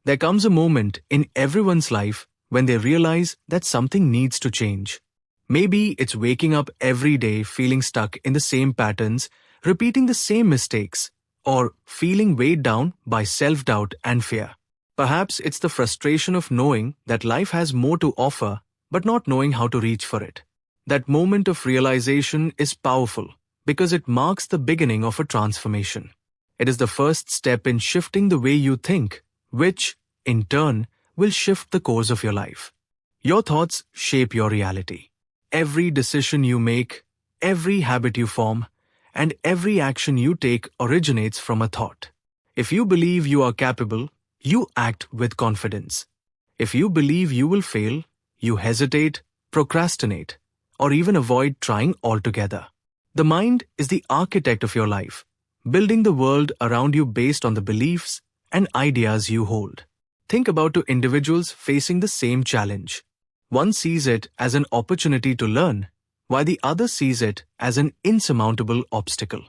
There comes a moment in everyone's life when they realize that something needs to change. Maybe it's waking up every day feeling stuck in the same patterns, repeating the same mistakes, or feeling weighed down by self-doubt and fear. Perhaps it's the frustration of knowing that life has more to offer but not knowing how to reach for it. That moment of realization is powerful because it marks the beginning of a transformation. It is the first step in shifting the way you think, which, in turn, will shift the course of your life. Your thoughts shape your reality. Every decision you make, every habit you form, and every action you take originates from a thought. If you believe you are capable, you act with confidence. If you believe you will fail, you hesitate, procrastinate, or even avoid trying altogether. The mind is the architect of your life, building the world around you based on the beliefs and ideas you hold. Think about two individuals facing the same challenge. One sees it as an opportunity to learn, while the other sees it as an insurmountable obstacle.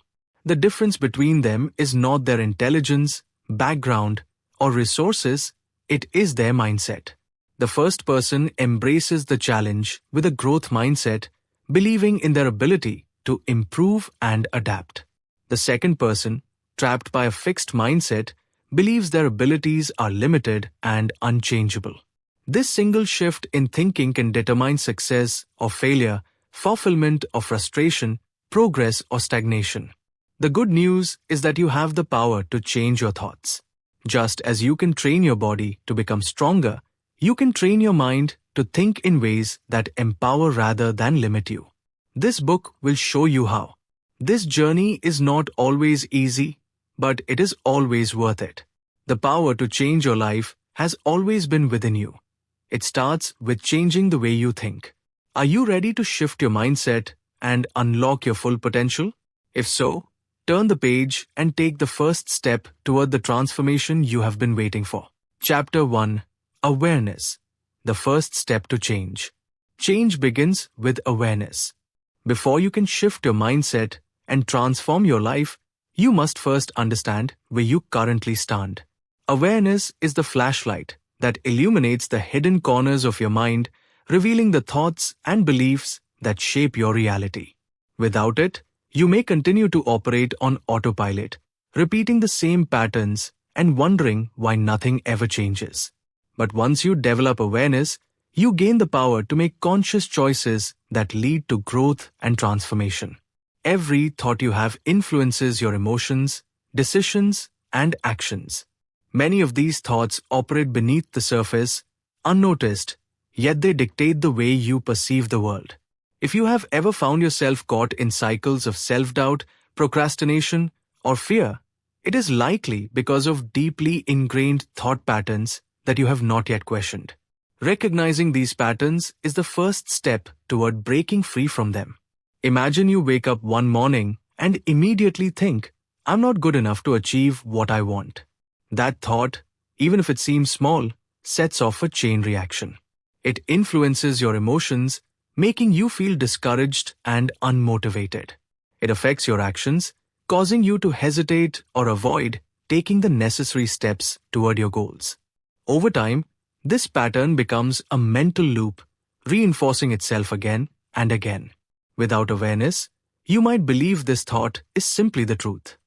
The difference between them is not their intelligence, background, or resources, it is their mindset. The first person embraces the challenge with a growth mindset, believing in their ability to improve and adapt. The second person, trapped by a fixed mindset, believes their abilities are limited and unchangeable. This single shift in thinking can determine success or failure, fulfillment or frustration, progress or stagnation. The good news is that you have the power to change your thoughts. Just as you can train your body to become stronger, you can train your mind to think in ways that empower rather than limit you. This book will show you how. This journey is not always easy, but it is always worth it. The power to change your life has always been within you. It starts with changing the way you think. Are you ready to shift your mindset and unlock your full potential? If so, turn the page and take the first step toward the transformation you have been waiting for. Chapter 1. Awareness. The first step to change. Change begins with awareness. Before you can shift your mindset and transform your life, you must first understand where you currently stand. Awareness is the flashlight that illuminates the hidden corners of your mind, revealing the thoughts and beliefs that shape your reality. Without it, you may continue to operate on autopilot, repeating the same patterns and wondering why nothing ever changes. But once you develop awareness, you gain the power to make conscious choices that lead to growth and transformation. Every thought you have influences your emotions, decisions, and actions. Many of these thoughts operate beneath the surface, unnoticed, yet they dictate the way you perceive the world. If you have ever found yourself caught in cycles of self-doubt, procrastination, or fear, it is likely because of deeply ingrained thought patterns that you have not yet questioned. Recognizing these patterns is the first step toward breaking free from them. Imagine you wake up one morning and immediately think, "I'm not good enough to achieve what I want." That thought, even if it seems small, sets off a chain reaction. It influences your emotions, making you feel discouraged and unmotivated. It affects your actions, causing you to hesitate or avoid taking the necessary steps toward your goals. Over time, this pattern becomes a mental loop, reinforcing itself again and again. Without awareness, you might believe this thought is simply the truth.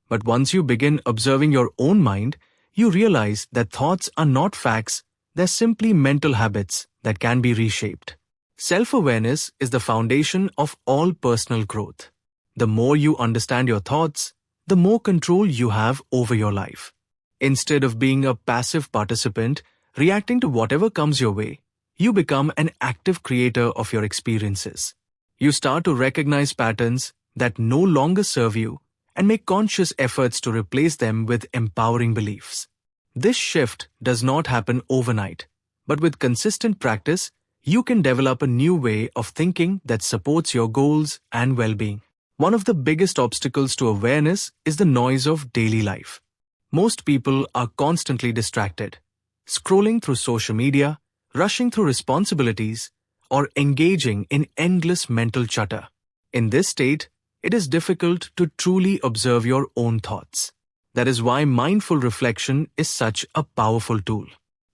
But once you begin observing your own mind, you realize that thoughts are not facts, they're simply mental habits that can be reshaped. Self-awareness is the foundation of all personal growth. The more you understand your thoughts, the more control you have over your life. Instead of being a passive participant, reacting to whatever comes your way, you become an active creator of your experiences. You start to recognize patterns that no longer serve you and make conscious efforts to replace them with empowering beliefs. This shift does not happen overnight, but with consistent practice, you can develop a new way of thinking that supports your goals and well-being. One of the biggest obstacles to awareness is the noise of daily life. Most people are constantly distracted, scrolling through social media, rushing through responsibilities, or engaging in endless mental chatter. In this state, it is difficult to truly observe your own thoughts. That is why mindful reflection is such a powerful tool.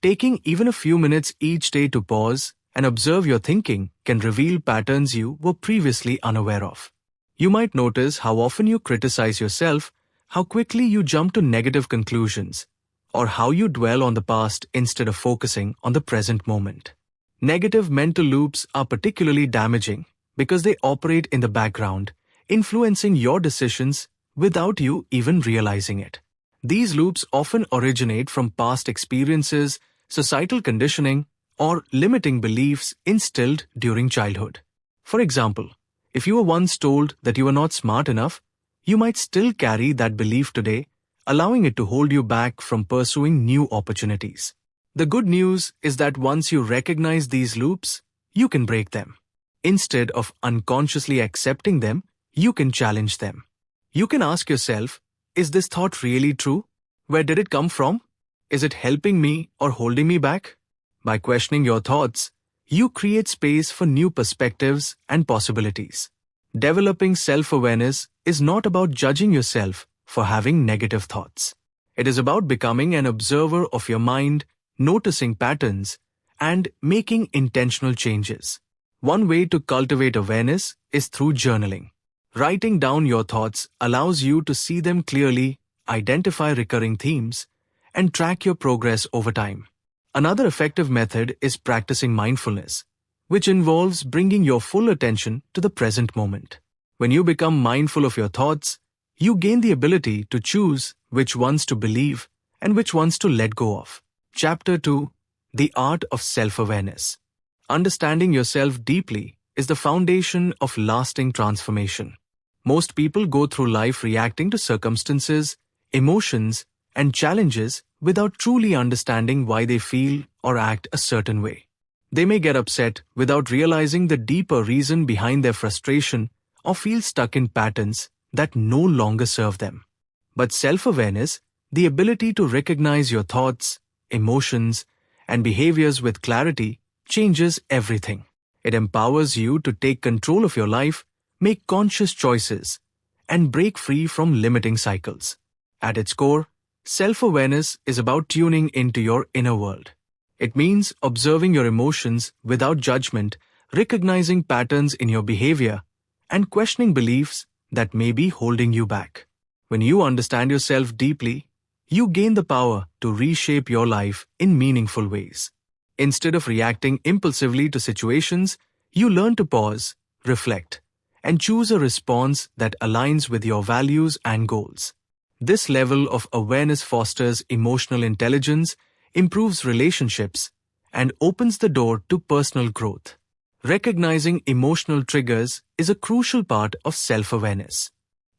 Taking even a few minutes each day to pause and observe your thinking can reveal patterns you were previously unaware of. You might notice how often you criticize yourself, how quickly you jump to negative conclusions, or how you dwell on the past instead of focusing on the present moment. Negative mental loops are particularly damaging because they operate in the background, influencing your decisions without you even realizing it. These loops often originate from past experiences, societal conditioning, or limiting beliefs instilled during childhood. For example, if you were once told that you were not smart enough, you might still carry that belief today, allowing it to hold you back from pursuing new opportunities. The good news is that once you recognize these loops, you can break them. Instead of unconsciously accepting them, you can challenge them. You can ask yourself, is this thought really true? Where did it come from? Is it helping me or holding me back? By questioning your thoughts, you create space for new perspectives and possibilities. Developing self-awareness is not about judging yourself for having negative thoughts. It is about becoming an observer of your mind, noticing patterns, and making intentional changes. One way to cultivate awareness is through journaling. Writing down your thoughts allows you to see them clearly, identify recurring themes, and track your progress over time. Another effective method is practicing mindfulness, which involves bringing your full attention to the present moment. When you become mindful of your thoughts, you gain the ability to choose which ones to believe and which ones to let go of. Chapter 2: The Art of Self-Awareness. Understanding yourself deeply is the foundation of lasting transformation. Most people go through life reacting to circumstances, emotions, and challenges without truly understanding why they feel or act a certain way. They may get upset without realizing the deeper reason behind their frustration or feel stuck in patterns that no longer serve them. But self-awareness, the ability to recognize your thoughts, emotions, and behaviors with clarity, changes everything. It empowers you to take control of your life, make conscious choices, and break free from limiting cycles. At its core, self-awareness is about tuning into your inner world. It means observing your emotions without judgment, recognizing patterns in your behavior, and questioning beliefs that may be holding you back. When you understand yourself deeply, you gain the power to reshape your life in meaningful ways. Instead of reacting impulsively to situations, you learn to pause, reflect, and choose a response that aligns with your values and goals. This level of awareness fosters emotional intelligence, improves relationships, and opens the door to personal growth. Recognizing emotional triggers is a crucial part of self-awareness.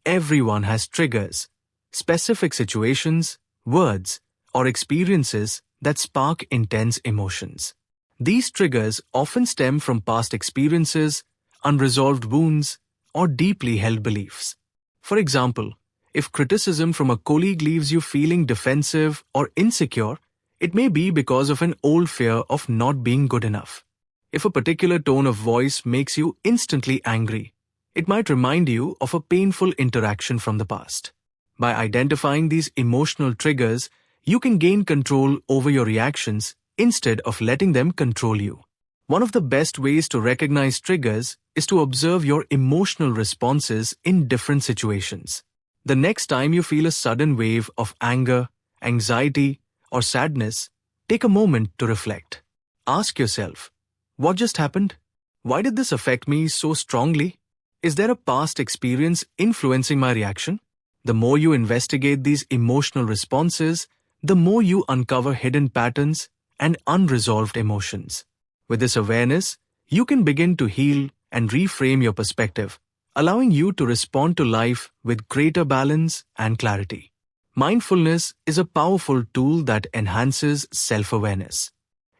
Everyone has triggers, specific situations, words, or experiences that spark intense emotions. These triggers often stem from past experiences, unresolved wounds, or deeply held beliefs. For example, if criticism from a colleague leaves you feeling defensive or insecure, it may be because of an old fear of not being good enough. If a particular tone of voice makes you instantly angry, it might remind you of a painful interaction from the past. By identifying these emotional triggers, you can gain control over your reactions instead of letting them control you. One of the best ways to recognize triggers is to observe your emotional responses in different situations. The next time you feel a sudden wave of anger, anxiety, or sadness, take a moment to reflect. Ask yourself, what just happened? Why did this affect me so strongly? Is there a past experience influencing my reaction? The more you investigate these emotional responses, the more you uncover hidden patterns and unresolved emotions. With this awareness, you can begin to heal and reframe your perspective, allowing you to respond to life with greater balance and clarity. Mindfulness is a powerful tool that enhances self-awareness.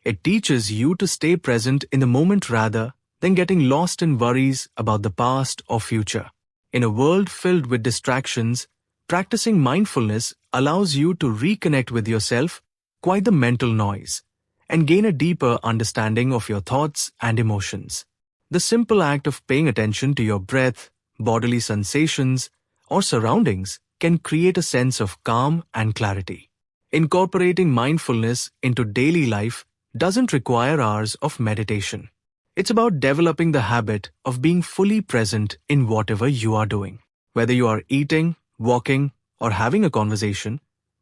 It teaches you to stay present in the moment rather than getting lost in worries about the past or future. In a world filled with distractions, practicing mindfulness allows you to reconnect with yourself, quiet the mental noise, and gain a deeper understanding of your thoughts and emotions. The simple act of paying attention to your breath, bodily sensations, or surroundings can create a sense of calm and clarity. Incorporating mindfulness into daily life doesn't require hours of meditation. It's about developing the habit of being fully present in whatever you are doing. Whether you are eating, walking, or having a conversation,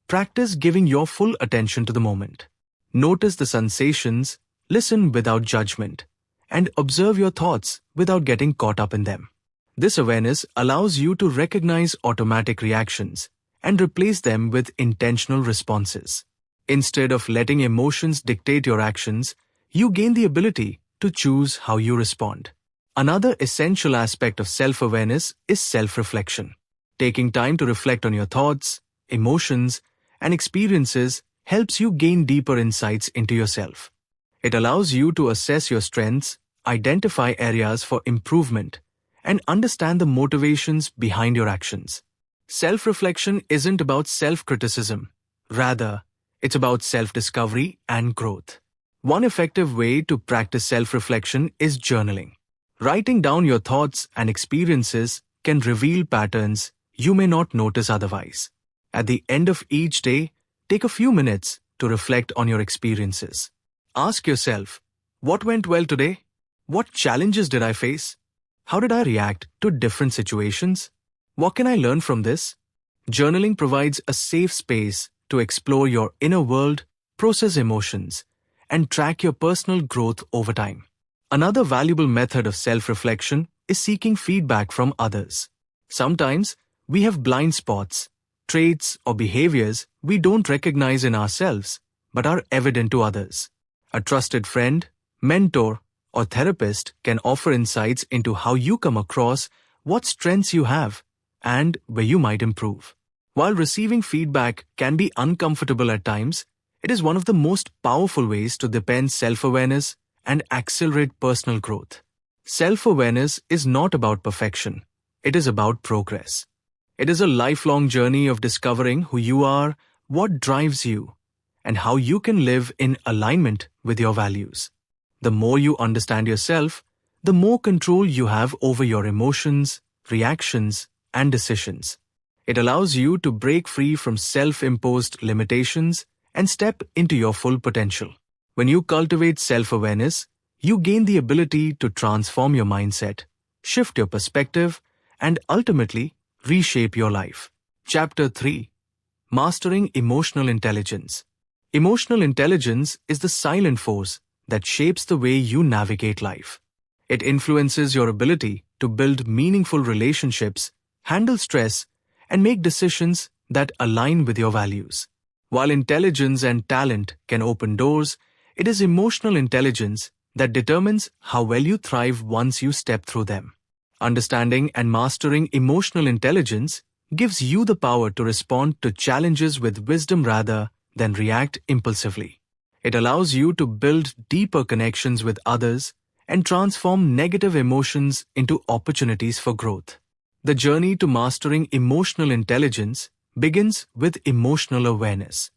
practice giving your full attention to the moment. Notice the sensations, listen without judgment, and observe your thoughts without getting caught up in them. This awareness allows you to recognize automatic reactions and replace them with intentional responses. Instead of letting emotions dictate your actions, you gain the ability to choose how you respond. Another essential aspect of self-awareness is self-reflection. Taking time to reflect on your thoughts, emotions, and experiences helps you gain deeper insights into yourself. It allows you to assess your strengths, identify areas for improvement, and understand the motivations behind your actions. Self-reflection isn't about self-criticism. Rather, it's about self-discovery and growth. One effective way to practice self-reflection is journaling. Writing down your thoughts and experiences can reveal patterns you may not notice otherwise. At the end of each day, take a few minutes to reflect on your experiences. Ask yourself, what went well today? What challenges did I face? How did I react to different situations? What can I learn from this? Journaling provides a safe space to explore your inner world, process emotions, and track your personal growth over time. Another valuable method of self-reflection is seeking feedback from others. Sometimes, we have blind spots, traits, or behaviors we don't recognize in ourselves but are evident to others. A trusted friend, mentor, or therapist can offer insights into how you come across, what strengths you have, and where you might improve. While receiving feedback can be uncomfortable at times, it is one of the most powerful ways to deepen self-awareness and accelerate personal growth. Self-awareness is not about perfection. It is about progress. It is a lifelong journey of discovering who you are, what drives you, and how you can live in alignment with your values. The more you understand yourself, the more control you have over your emotions, reactions, and decisions. It allows you to break free from self-imposed limitations and step into your full potential. When you cultivate self-awareness, you gain the ability to transform your mindset, shift your perspective, and ultimately reshape your life. Chapter 3. Mastering Emotional Intelligence. Emotional intelligence is the silent force that shapes the way you navigate life. It influences your ability to build meaningful relationships, handle stress, and make decisions that align with your values. While intelligence and talent can open doors, it is emotional intelligence that determines how well you thrive once you step through them. Understanding and mastering emotional intelligence gives you the power to respond to challenges with wisdom rather than react impulsively. It allows you to build deeper connections with others and transform negative emotions into opportunities for growth. The journey to mastering emotional intelligence begins with emotional awareness.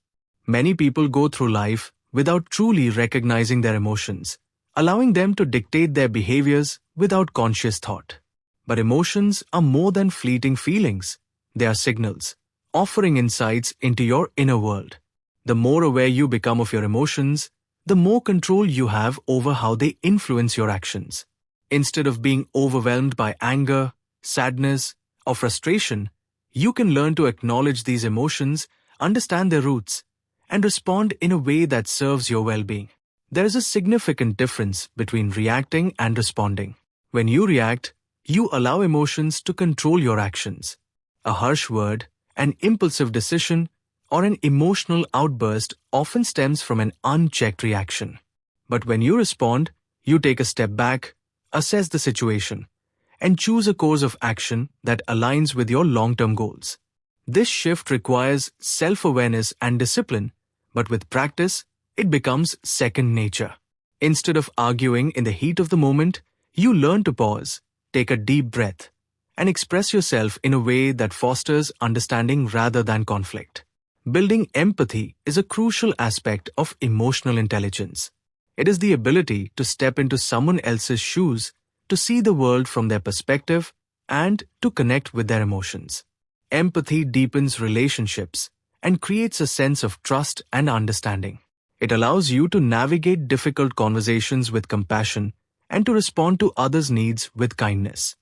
Many people go through life without truly recognizing their emotions, allowing them to dictate their behaviors without conscious thought. But emotions are more than fleeting feelings. They are signals, offering insights into your inner world. The more aware you become of your emotions, the more control you have over how they influence your actions. Instead of being overwhelmed by anger, sadness, or frustration, you can learn to acknowledge these emotions, understand their roots, and respond in a way that serves your well-being. There is a significant difference between reacting and responding. When you react, you allow emotions to control your actions. A harsh word, an impulsive decision, or an emotional outburst often stems from an unchecked reaction. But when you respond, you take a step back, assess the situation, and choose a course of action that aligns with your long-term goals. This shift requires self-awareness and discipline, but with practice, it becomes second nature. Instead of arguing in the heat of the moment, you learn to pause, take a deep breath, and express yourself in a way that fosters understanding rather than conflict. Building empathy is a crucial aspect of emotional intelligence. It is the ability to step into someone else's shoes, to see the world from their perspective, and to connect with their emotions. Empathy deepens relationships and creates a sense of trust and understanding. It allows you to navigate difficult conversations with compassion and to respond to others' needs with kindness.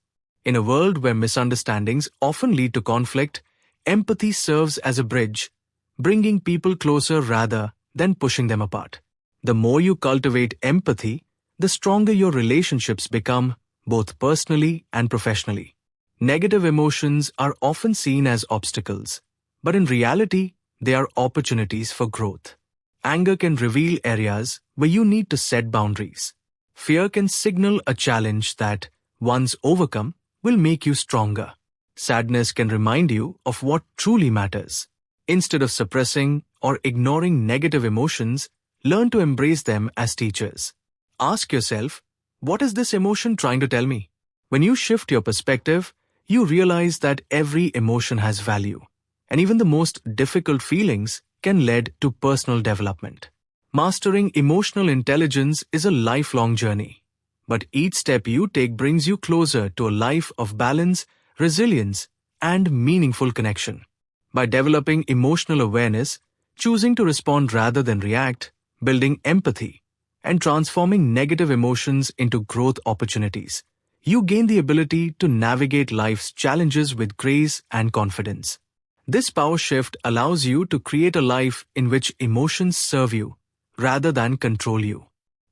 In a world where misunderstandings often lead to conflict, empathy serves as a bridge, bringing people closer rather than pushing them apart. The more you cultivate empathy, the stronger your relationships become, both personally and professionally. Negative emotions are often seen as obstacles, but in reality, they are opportunities for growth. Anger can reveal areas where you need to set boundaries. Fear can signal a challenge that, once overcome, will make you stronger. Sadness can remind you of what truly matters. Instead of suppressing or ignoring negative emotions, learn to embrace them as teachers. Ask yourself, what is this emotion trying to tell me? When you shift your perspective, you realize that every emotion has value, and even the most difficult feelings can lead to personal development. Mastering emotional intelligence is a lifelong journey, but each step you take brings you closer to a life of balance, resilience, and meaningful connection. By developing emotional awareness, choosing to respond rather than react, building empathy, and transforming negative emotions into growth opportunities, you gain the ability to navigate life's challenges with grace and confidence. This power shift allows you to create a life in which emotions serve you rather than control you.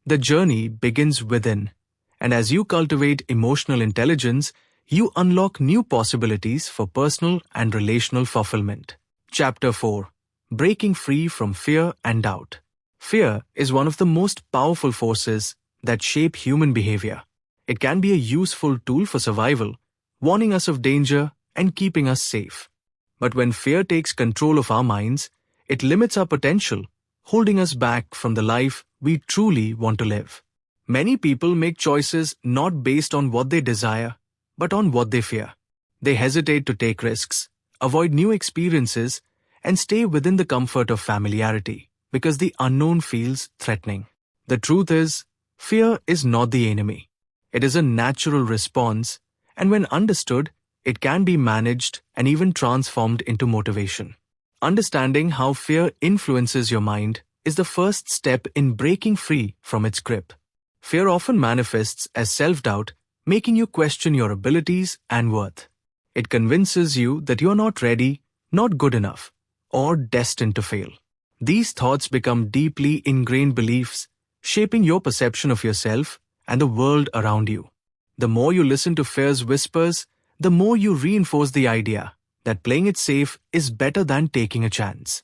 The journey begins within, and as you cultivate emotional intelligence, you unlock new possibilities for personal and relational fulfillment. Chapter 4. Breaking Free from Fear and Doubt. Fear is one of the most powerful forces that shape human behavior. It can be a useful tool for survival, warning us of danger and keeping us safe. But when fear takes control of our minds, it limits our potential, holding us back from the life we truly want to live. Many people make choices not based on what they desire, but on what they fear. They hesitate to take risks, avoid new experiences, and stay within the comfort of familiarity because the unknown feels threatening. The truth is, fear is not the enemy. It is a natural response, and when understood, it can be managed and even transformed into motivation. Understanding how fear influences your mind is the first step in breaking free from its grip. Fear often manifests as self-doubt, making you question your abilities and worth. It convinces you that you are not ready, not good enough, or destined to fail. These thoughts become deeply ingrained beliefs, shaping your perception of yourself and the world around you. The more you listen to fear's whispers, the more you reinforce the idea that playing it safe is better than taking a chance.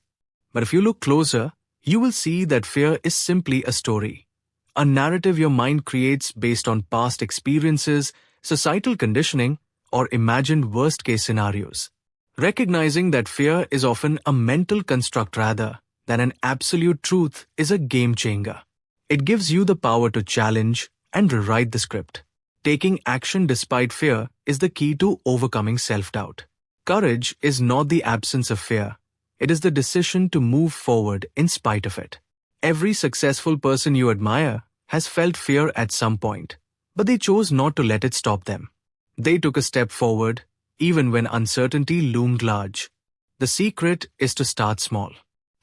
But if you look closer, you will see that fear is simply a story, a narrative your mind creates based on past experiences, societal conditioning, or imagined worst-case scenarios. Recognizing that fear is often a mental construct rather than an absolute truth is a game-changer. It gives you the power to challenge and rewrite the script. Taking action despite fear is the key to overcoming self-doubt. Courage is not the absence of fear. It is the decision to move forward in spite of it. Every successful person you admire has felt fear at some point, but they chose not to let it stop them. They took a step forward, even when uncertainty loomed large. The secret is to start small.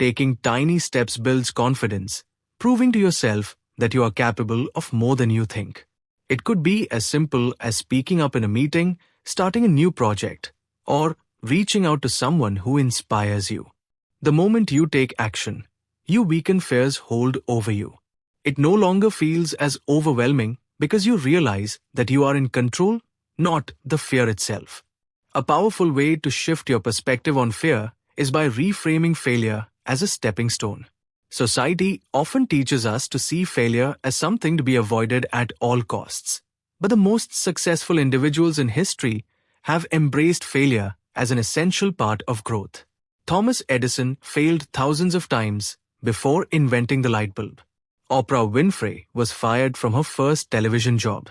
Taking tiny steps builds confidence, proving to yourself that you are capable of more than you think. It could be as simple as speaking up in a meeting, starting a new project, or reaching out to someone who inspires you. The moment you take action, you weaken fear's hold over you. It no longer feels as overwhelming because you realize that you are in control, not the fear itself. A powerful way to shift your perspective on fear is by reframing failure as a stepping stone. Society often teaches us to see failure as something to be avoided at all costs. But the most successful individuals in history have embraced failure as an essential part of growth. Thomas Edison failed thousands of times before inventing the light bulb. Oprah Winfrey was fired from her first television job.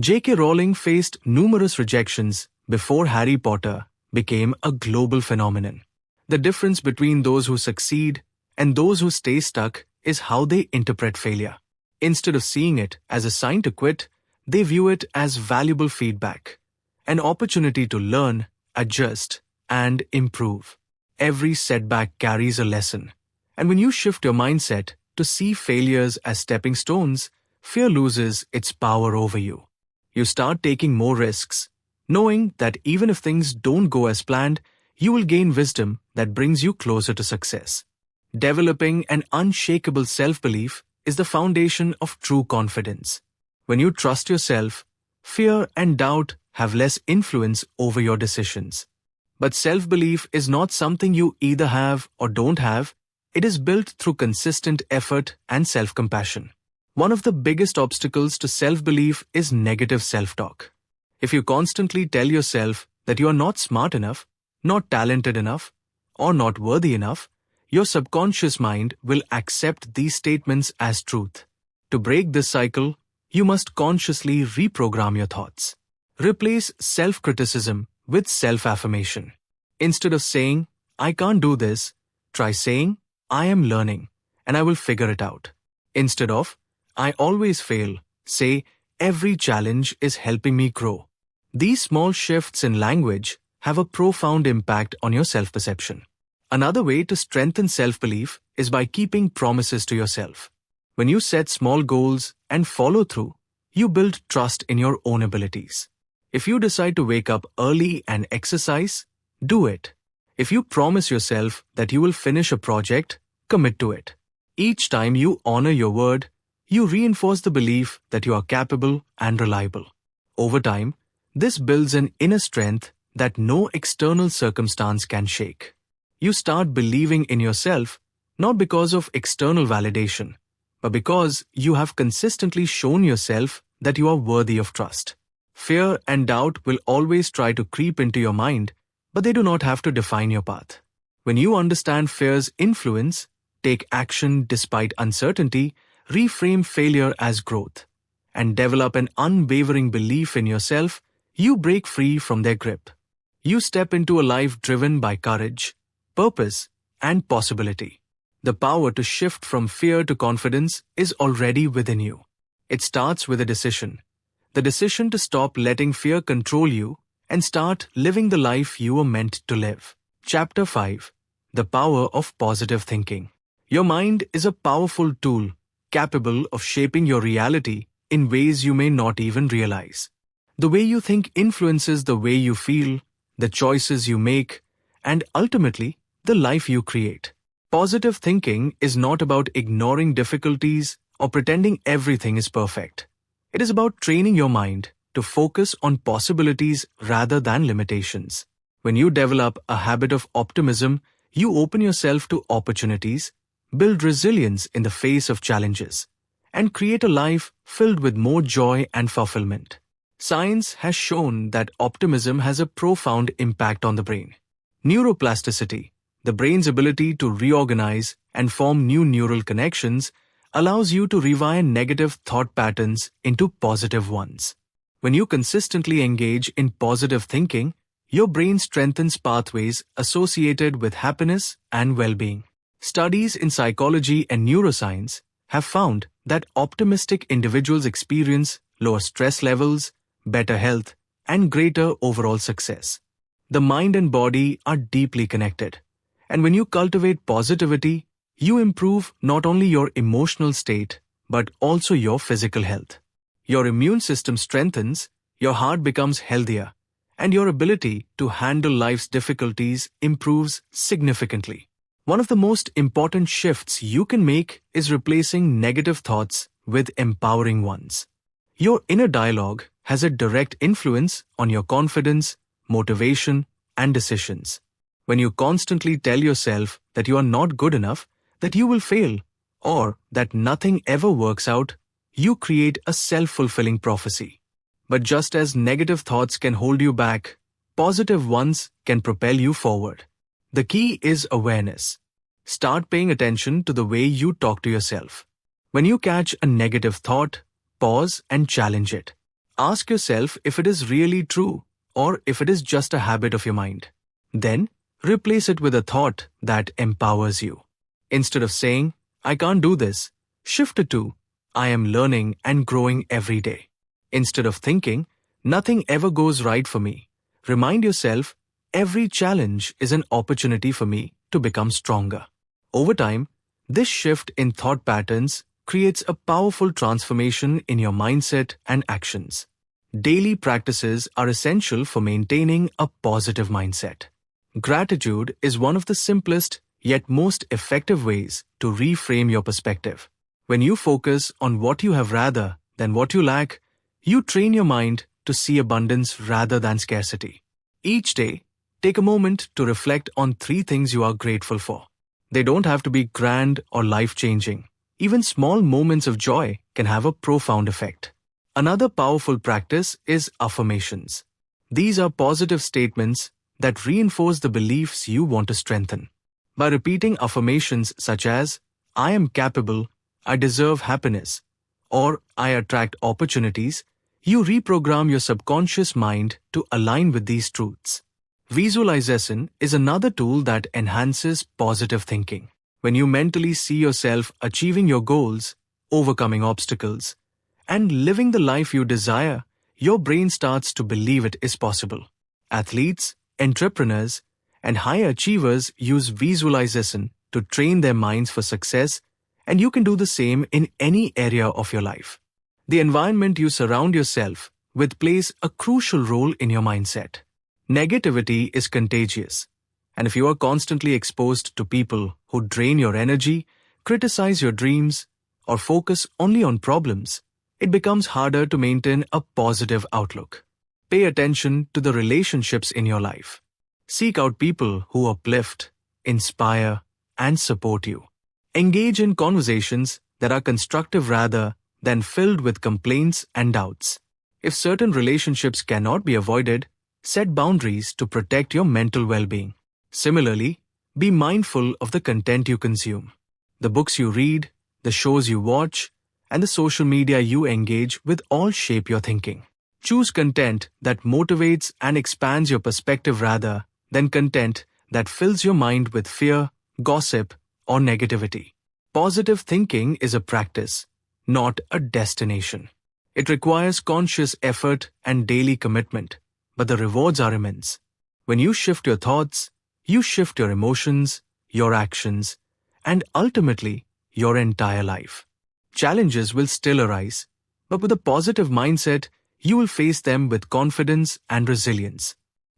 J.K. Rowling faced numerous rejections before Harry Potter became a global phenomenon. The difference between those who succeed and those who stay stuck is how they interpret failure. Instead of seeing it as a sign to quit, they view it as valuable feedback, an opportunity to learn, adjust, and improve. Every setback carries a lesson. And when you shift your mindset to see failures as stepping stones, fear loses its power over you. You start taking more risks, knowing that even if things don't go as planned, you will gain wisdom that brings you closer to success. Developing an unshakable self-belief is the foundation of true confidence. When you trust yourself, fear and doubt have less influence over your decisions. But self-belief is not something you either have or don't have. It is built through consistent effort and self-compassion. One of the biggest obstacles to self-belief is negative self-talk. If you constantly tell yourself that you are not smart enough, not talented enough, or not worthy enough, your subconscious mind will accept these statements as truth. To break this cycle, you must consciously reprogram your thoughts. Replace self-criticism with self-affirmation. Instead of saying, "I can't do this," try saying, "I am learning, and I will figure it out." Instead of, "I always fail," say, "Every challenge is helping me grow." These small shifts in language have a profound impact on your self-perception. Another way to strengthen self-belief is by keeping promises to yourself. When you set small goals and follow through, you build trust in your own abilities. If you decide to wake up early and exercise, do it. If you promise yourself that you will finish a project, commit to it. Each time you honor your word, you reinforce the belief that you are capable and reliable. Over time, this builds an inner strength that no external circumstance can shake. You start believing in yourself not because of external validation, but because you have consistently shown yourself that you are worthy of trust. Fear and doubt will always try to creep into your mind, but they do not have to define your path. When you understand fear's influence, take action despite uncertainty, reframe failure as growth, and develop an unwavering belief in yourself, you break free from their grip. You step into a life driven by courage, purpose, and possibility. The power to shift from fear to confidence is already within you. It starts with a decision. The decision to stop letting fear control you and start living the life you were meant to live. Chapter 5. The Power of Positive Thinking. Your mind is a powerful tool capable of shaping your reality in ways you may not even realize. The way you think influences the way you feel, the choices you make, and ultimately, the life you create. Positive thinking is not about ignoring difficulties or pretending everything is perfect. It is about training your mind to focus on possibilities rather than limitations. When you develop a habit of optimism, you open yourself to opportunities, build resilience in the face of challenges, and create a life filled with more joy and fulfillment. Science has shown that optimism has a profound impact on the brain. Neuroplasticity, the brain's ability to reorganize and form new neural connections, allows you to rewire negative thought patterns into positive ones. When you consistently engage in positive thinking, your brain strengthens pathways associated with happiness and well-being. Studies in psychology and neuroscience have found that optimistic individuals experience lower stress levels, better health, and greater overall success. The mind and body are deeply connected, and when you cultivate positivity, you improve not only your emotional state, but also your physical health. Your immune system strengthens, your heart becomes healthier, and your ability to handle life's difficulties improves significantly. One of the most important shifts you can make is replacing negative thoughts with empowering ones. Your inner dialogue has a direct influence on your confidence, motivation, and decisions. When you constantly tell yourself that you are not good enough, that you will fail, or that nothing ever works out, you create a self-fulfilling prophecy. But just as negative thoughts can hold you back, positive ones can propel you forward. The key is awareness. Start paying attention to the way you talk to yourself. When you catch a negative thought, pause and challenge it. Ask yourself if it is really true or if it is just a habit of your mind. Then, replace it with a thought that empowers you. Instead of saying, "I can't do this," shift it to, "I am learning and growing every day." Instead of thinking, "Nothing ever goes right for me," remind yourself, every challenge is an opportunity for me to become stronger. Over time, this shift in thought patterns creates a powerful transformation in your mindset and actions. Daily practices are essential for maintaining a positive mindset. Gratitude is one of the simplest yet most effective ways to reframe your perspective. When you focus on what you have rather than what you lack, you train your mind to see abundance rather than scarcity. Each day, take a moment to reflect on 3 things you are grateful for. They don't have to be grand or life-changing. Even small moments of joy can have a profound effect. Another powerful practice is affirmations. These are positive statements that reinforce the beliefs you want to strengthen. By repeating affirmations such as, I am capable, I deserve happiness, or I attract opportunities, you reprogram your subconscious mind to align with these truths. Visualization is another tool that enhances positive thinking. When you mentally see yourself achieving your goals, overcoming obstacles, and living the life you desire, your brain starts to believe it is possible. Athletes, entrepreneurs, and high achievers use visualization to train their minds for success, and you can do the same in any area of your life. The environment you surround yourself with plays a crucial role in your mindset. Negativity is contagious, and if you are constantly exposed to people who drain your energy, criticize your dreams, or focus only on problems, it becomes harder to maintain a positive outlook. Pay attention to the relationships in your life. Seek out people who uplift, inspire, and support you. Engage in conversations that are constructive rather than filled with complaints and doubts. If certain relationships cannot be avoided, set boundaries to protect your mental well-being. Similarly, be mindful of the content you consume. The books you read, the shows you watch, and the social media you engage with all shape your thinking. Choose content that motivates and expands your perspective rather than content that fills your mind with fear, gossip, or negativity. Positive thinking is a practice, not a destination. It requires conscious effort and daily commitment, but the rewards are immense. When you shift your thoughts, you shift your emotions, your actions, and ultimately your entire life. Challenges will still arise, but with a positive mindset, you will face them with confidence and resilience.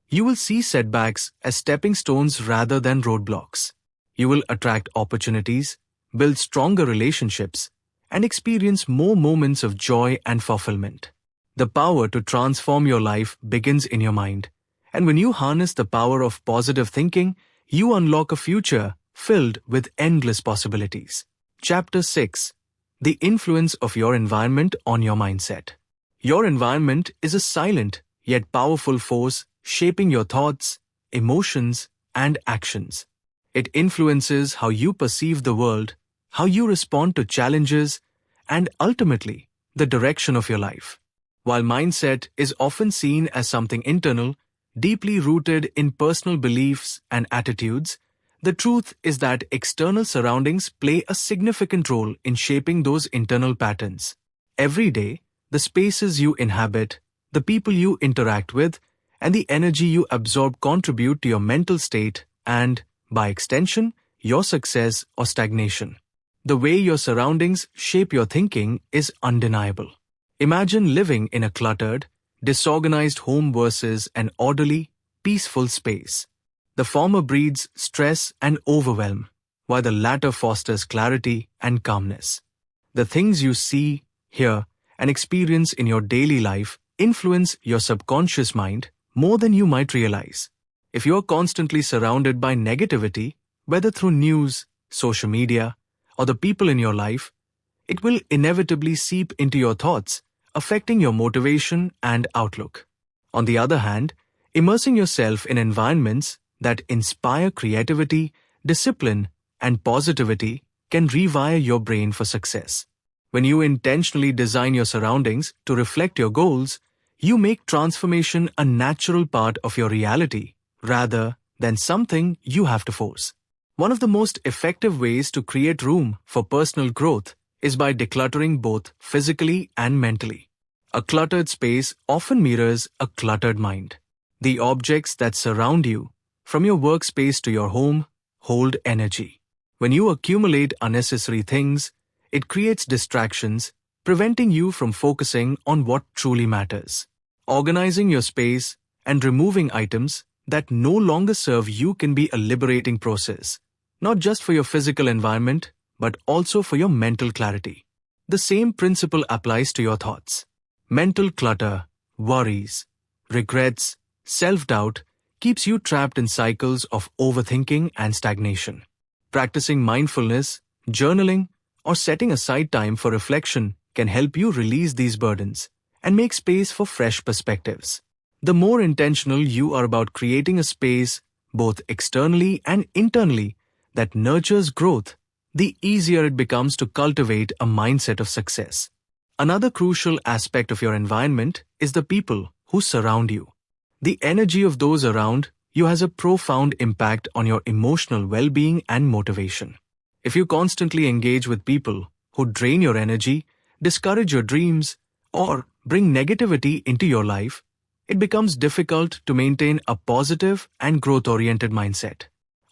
You will see setbacks as stepping stones rather than roadblocks. You will attract opportunities, build stronger relationships, and experience more moments of joy and fulfillment. The power to transform your life begins in your mind, and when you harness the power of positive thinking, you unlock a future filled with endless possibilities. Chapter 6. The influence of your environment on your mindset. Your environment is a silent yet powerful force shaping your thoughts, emotions, and actions. It influences how you perceive the world, how you respond to challenges, and ultimately, the direction of your life. While mindset is often seen as something internal, deeply rooted in personal beliefs and attitudes, the truth is that external surroundings play a significant role in shaping those internal patterns. Every day, the spaces you inhabit, the people you interact with, and the energy you absorb contribute to your mental state and, by extension, your success or stagnation. The way your surroundings shape your thinking is undeniable. Imagine living in a cluttered, disorganized home versus an orderly, peaceful space. The former breeds stress and overwhelm, while the latter fosters clarity and calmness. The things you see, hear, and experience in your daily life influence your subconscious mind more than you might realize. If you are constantly surrounded by negativity, whether through news, social media, or the people in your life, it will inevitably seep into your thoughts, affecting your motivation and outlook. On the other hand, immersing yourself in environments that inspire creativity, discipline, and positivity can rewire your brain for success. When you intentionally design your surroundings to reflect your goals, you make transformation a natural part of your reality rather than something you have to force. One of the most effective ways to create room for personal growth is by decluttering both physically and mentally. A cluttered space often mirrors a cluttered mind. The objects that surround you, from your workspace to your home, hold energy. When you accumulate unnecessary things, it creates distractions, preventing you from focusing on what truly matters. Organizing your space and removing items that no longer serve you can be a liberating process, not just for your physical environment, but also for your mental clarity. The same principle applies to your thoughts. Mental clutter, worries, regrets, self-doubt keeps you trapped in cycles of overthinking and stagnation. Practicing mindfulness, journaling, or setting aside time for reflection can help you release these burdens and make space for fresh perspectives. The more intentional you are about creating a space, both externally and internally, that nurtures growth, the easier it becomes to cultivate a mindset of success. Another crucial aspect of your environment is the people who surround you. The energy of those around you has a profound impact on your emotional well-being and motivation. If you constantly engage with people who drain your energy, discourage your dreams, or bring negativity into your life, it becomes difficult to maintain a positive and growth-oriented mindset.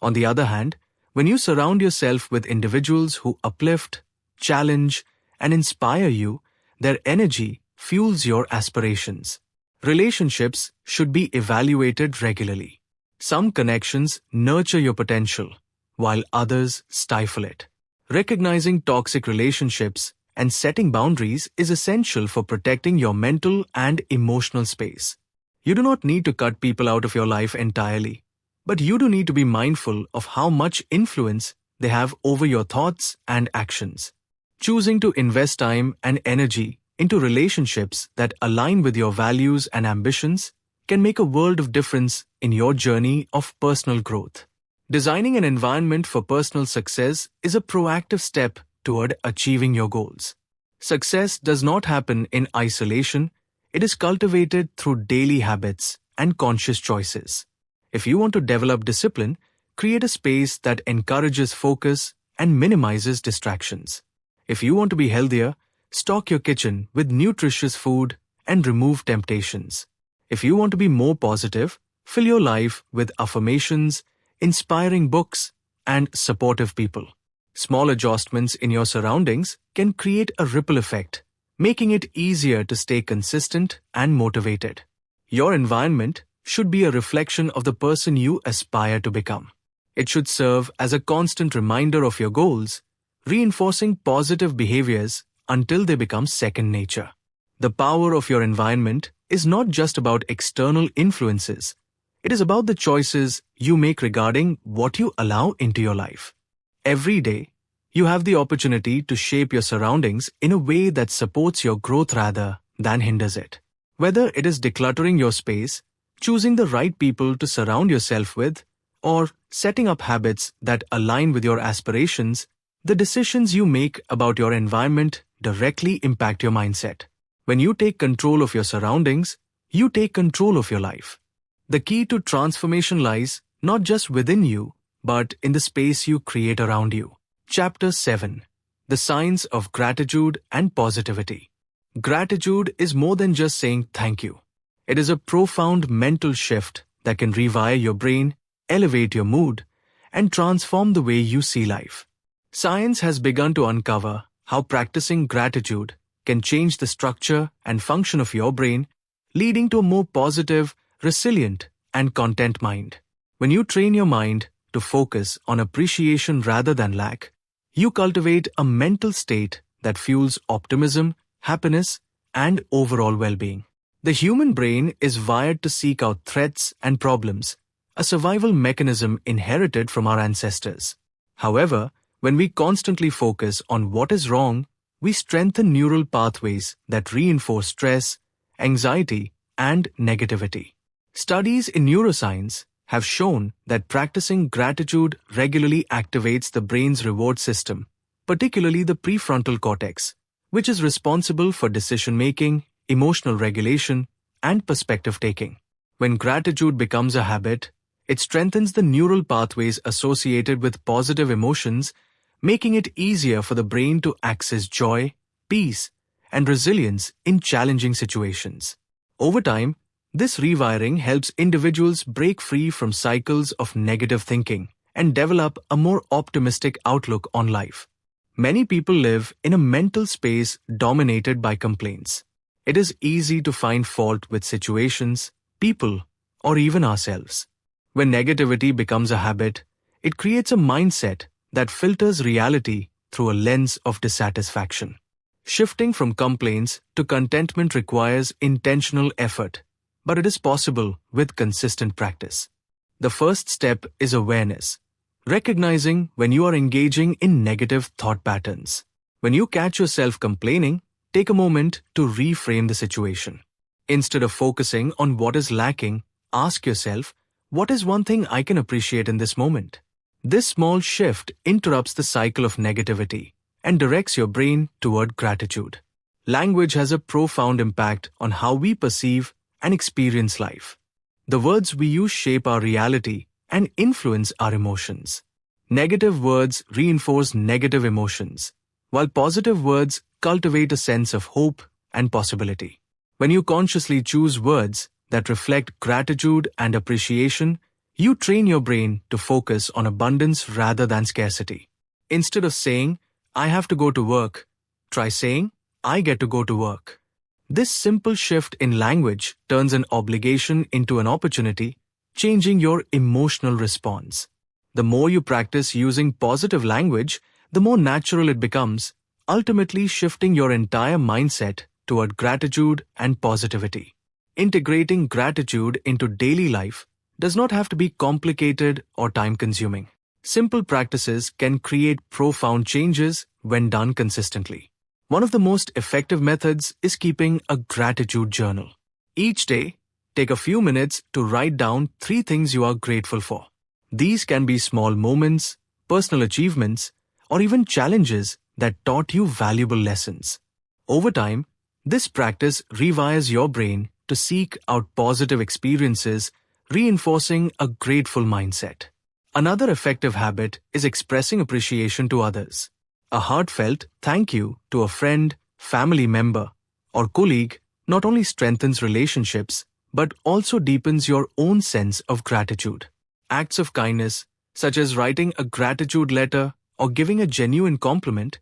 On the other hand, when you surround yourself with individuals who uplift, challenge, and inspire you, their energy fuels your aspirations. Relationships should be evaluated regularly. Some connections nurture your potential, while others stifle it. Recognizing toxic relationships and setting boundaries is essential for protecting your mental and emotional space. You do not need to cut people out of your life entirely, but you do need to be mindful of how much influence they have over your thoughts and actions. Choosing to invest time and energy into relationships that align with your values and ambitions can make a world of difference in your journey of personal growth. Designing an environment for personal success is a proactive step toward achieving your goals. Success does not happen in isolation. It is cultivated through daily habits and conscious choices. If you want to develop discipline, create a space that encourages focus and minimizes distractions. If you want to be healthier, stock your kitchen with nutritious food and remove temptations. If you want to be more positive, fill your life with affirmations, inspiring books, and supportive people. Small adjustments in your surroundings can create a ripple effect, making it easier to stay consistent and motivated. Your environment should be a reflection of the person you aspire to become. It should serve as a constant reminder of your goals, reinforcing positive behaviors until they become second nature. The power of your environment is not just about external influences. It is about the choices you make regarding what you allow into your life. Every day, you have the opportunity to shape your surroundings in a way that supports your growth rather than hinders it. Whether it is decluttering your space, choosing the right people to surround yourself with, or setting up habits that align with your aspirations, the decisions you make about your environment directly impact your mindset. When you take control of your surroundings, you take control of your life. The key to transformation lies not just within you, but in the space you create around you. Chapter 7. The Science of Gratitude and Positivity. Gratitude is more than just saying thank you. It is a profound mental shift that can rewire your brain, elevate your mood, and transform the way you see life. Science has begun to uncover how practicing gratitude can change the structure and function of your brain, leading to a more positive, resilient, and content mind. When you train your mind to focus on appreciation rather than lack, you cultivate a mental state that fuels optimism, happiness, and overall well-being. The human brain is wired to seek out threats and problems, a survival mechanism inherited from our ancestors. However, when we constantly focus on what is wrong, we strengthen neural pathways that reinforce stress, anxiety, and negativity. Studies in neuroscience have shown that practicing gratitude regularly activates the brain's reward system, particularly the prefrontal cortex, which is responsible for decision-making, emotional regulation, and perspective-taking. When gratitude becomes a habit, it strengthens the neural pathways associated with positive emotions, making it easier for the brain to access joy, peace, and resilience in challenging situations. Over time, This rewiring helps individuals break free from cycles of negative thinking and develop a more optimistic outlook on life. Many people live in a mental space dominated by complaints. It is easy to find fault with situations, people, or even ourselves. When negativity becomes a habit, it creates a mindset that filters reality through a lens of dissatisfaction. Shifting from complaints to contentment requires intentional effort, but it is possible with consistent practice. The first step is awareness, recognizing when you are engaging in negative thought patterns. When you catch yourself complaining, take a moment to reframe the situation. Instead of focusing on what is lacking, ask yourself, what is one thing I can appreciate in this moment? This small shift interrupts the cycle of negativity and directs your brain toward gratitude. Language has a profound impact on how we perceive and experience life. The words we use shape our reality and influence our emotions. Negative words reinforce negative emotions, while positive words cultivate a sense of hope and possibility. When you consciously choose words that reflect gratitude and appreciation, you train your brain to focus on abundance rather than scarcity. Instead of saying, I have to go to work, try saying, I get to go to work. This simple shift in language turns an obligation into an opportunity, changing your emotional response. The more you practice using positive language, the more natural it becomes, ultimately shifting your entire mindset toward gratitude and positivity. Integrating gratitude into daily life does not have to be complicated or time-consuming. Simple practices can create profound changes when done consistently. One of the most effective methods is keeping a gratitude journal. Each day, take a few minutes to write down 3 things you are grateful for. These can be small moments, personal achievements, or even challenges that taught you valuable lessons. Over time, this practice rewires your brain to seek out positive experiences, reinforcing a grateful mindset. Another effective habit is expressing appreciation to others. A heartfelt thank you to a friend, family member, or colleague not only strengthens relationships, but also deepens your own sense of gratitude. Acts of kindness, such as writing a gratitude letter or giving a genuine compliment,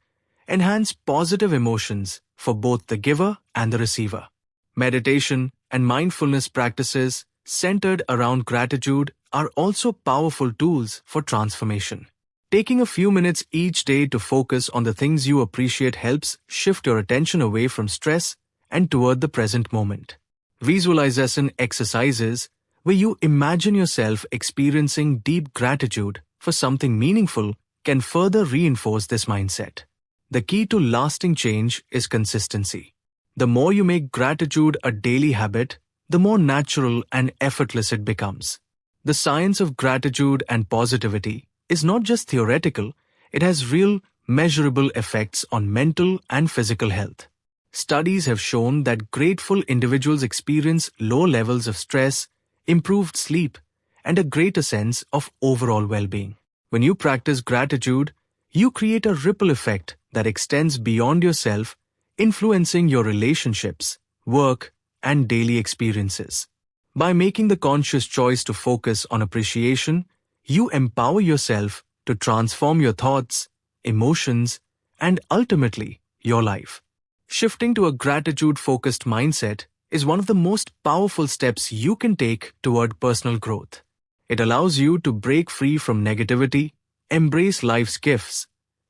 enhance positive emotions for both the giver and the receiver. Meditation and mindfulness practices centered around gratitude are also powerful tools for transformation. Taking a few minutes each day to focus on the things you appreciate helps shift your attention away from stress and toward the present moment. Visualization exercises where you imagine yourself experiencing deep gratitude for something meaningful can further reinforce this mindset. The key to lasting change is consistency. The more you make gratitude a daily habit, the more natural and effortless it becomes. The science of gratitude and positivity is not just theoretical, it has real, measurable effects on mental and physical health. Studies have shown that grateful individuals experience low levels of stress, improved sleep, and a greater sense of overall well-being. When you practice gratitude, you create a ripple effect that extends beyond yourself, influencing your relationships, work, and daily experiences. By making the conscious choice to focus on appreciation, you empower yourself to transform your thoughts, emotions, and ultimately, your life. Shifting to a gratitude-focused mindset is one of the most powerful steps you can take toward personal growth. It allows you to break free from negativity, embrace life's gifts,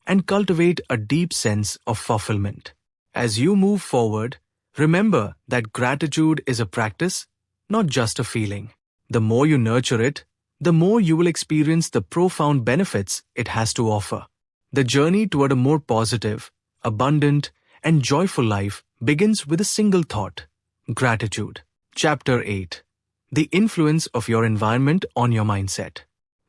and cultivate a deep sense of fulfillment. As you move forward, remember that gratitude is a practice, not just a feeling. The more you nurture it, the more you will experience the profound benefits it has to offer. The journey toward a more positive, abundant, and joyful life begins with a single thought: gratitude. Chapter 8. The influence of your environment on your mindset.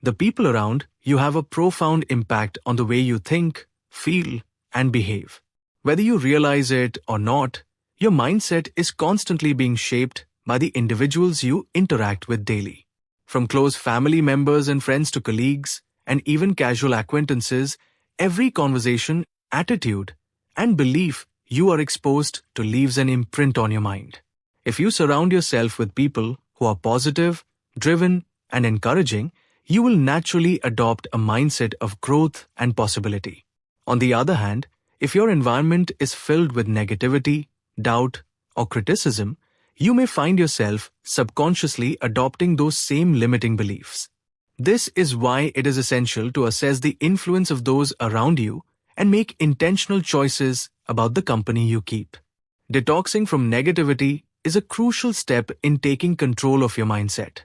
The people around you have a profound impact on the way you think, feel, and behave. Whether you realize it or not, your mindset is constantly being shaped by the individuals you interact with daily. From close family members and friends to colleagues, and even casual acquaintances, every conversation, attitude, and belief you are exposed to leaves an imprint on your mind. If you surround yourself with people who are positive, driven, and encouraging, you will naturally adopt a mindset of growth and possibility. On the other hand, if your environment is filled with negativity, doubt, or criticism, you may find yourself subconsciously adopting those same limiting beliefs. This is why it is essential to assess the influence of those around you and make intentional choices about the company you keep. Detoxing from negativity is a crucial step in taking control of your mindset.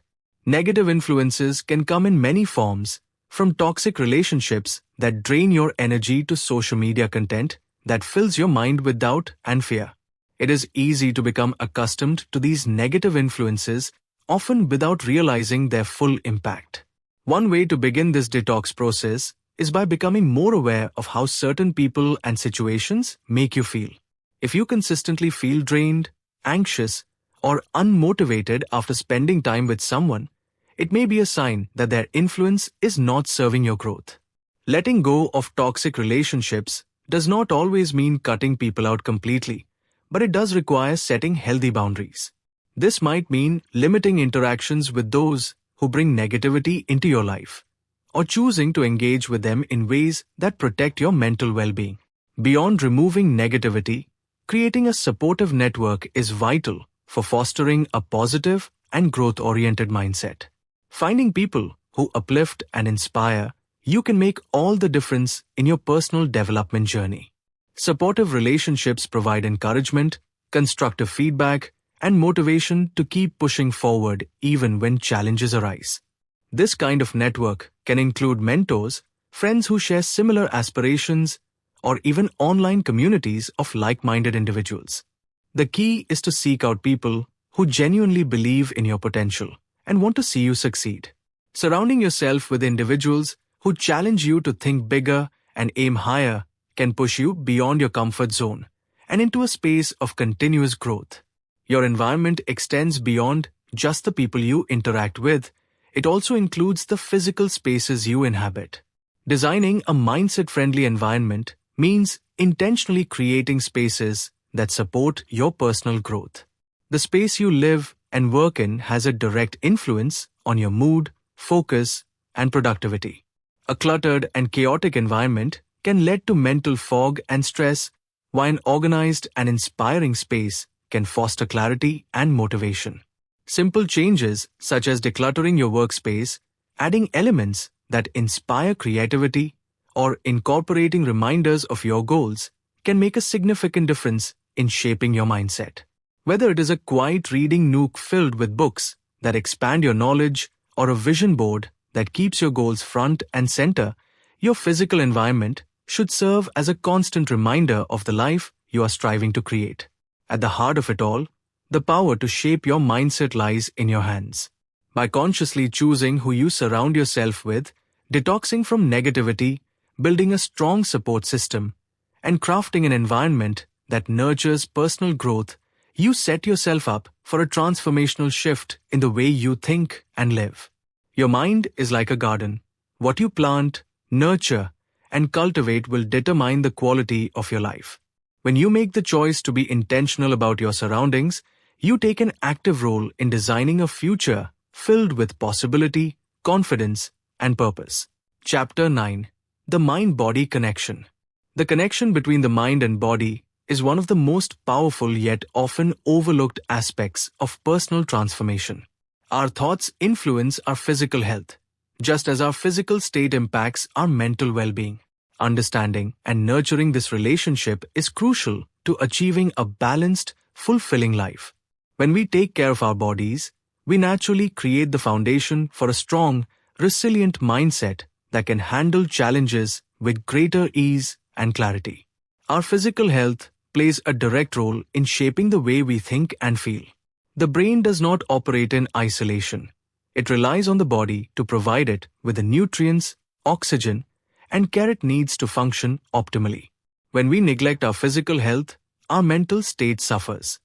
Negative influences can come in many forms, from toxic relationships that drain your energy to social media content that fills your mind with doubt and fear. It is easy to become accustomed to these negative influences, often without realizing their full impact. One way to begin this detox process is by becoming more aware of how certain people and situations make you feel. If you consistently feel drained, anxious, or unmotivated after spending time with someone, it may be a sign that their influence is not serving your growth. Letting go of toxic relationships does not always mean cutting people out completely, but it does require setting healthy boundaries. This might mean limiting interactions with those who bring negativity into your life, or choosing to engage with them in ways that protect your mental well-being. Beyond removing negativity, creating a supportive network is vital for fostering a positive and growth-oriented mindset. Finding people who uplift and inspire you can make all the difference in your personal development journey. Supportive relationships provide encouragement, constructive feedback, and motivation to keep pushing forward even when challenges arise. This kind of network can include mentors, friends who share similar aspirations, or even online communities of like-minded individuals. The key is to seek out people who genuinely believe in your potential and want to see you succeed. Surrounding yourself with individuals who challenge you to think bigger and aim higher can push you beyond your comfort zone and into a space of continuous growth. Your environment extends beyond just the people you interact with. It also includes the physical spaces you inhabit. Designing a mindset-friendly environment means intentionally creating spaces that support your personal growth. The space you live and work in has a direct influence on your mood, focus, and productivity. A cluttered and chaotic environment can lead to mental fog and stress, while an organized and inspiring space can foster clarity and motivation. Simple changes such as decluttering your workspace, adding elements that inspire creativity, or incorporating reminders of your goals can make a significant difference in shaping your mindset. Whether it is a quiet reading nook filled with books that expand your knowledge or a vision board that keeps your goals front and center, your physical environment should serve as a constant reminder of the life you are striving to create. At the heart of it all, the power to shape your mindset lies in your hands. By consciously choosing who you surround yourself with, detoxing from negativity, building a strong support system, and crafting an environment that nurtures personal growth, you set yourself up for a transformational shift in the way you think and live. Your mind is like a garden. What you plant, nurture, and cultivate will determine the quality of your life. When you make the choice to be intentional about your surroundings, you take an active role in designing a future filled with possibility, confidence, and purpose. Chapter 9. The Mind-Body Connection. The connection between the mind and body is one of the most powerful yet often overlooked aspects of personal transformation. Our thoughts influence our physical health, just as our physical state impacts our mental well-being. Understanding and nurturing this relationship is crucial to achieving a balanced, fulfilling life. When we take care of our bodies, we naturally create the foundation for a strong, resilient mindset that can handle challenges with greater ease and clarity. Our physical health plays a direct role in shaping the way we think and feel. The brain does not operate in isolation. It relies on the body to provide it with the nutrients, oxygen, and care it needs to function optimally. When we neglect our physical health, our mental state suffers.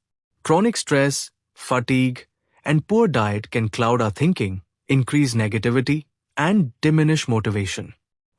Chronic stress, fatigue, and poor diet can cloud our thinking, increase negativity, and diminish motivation.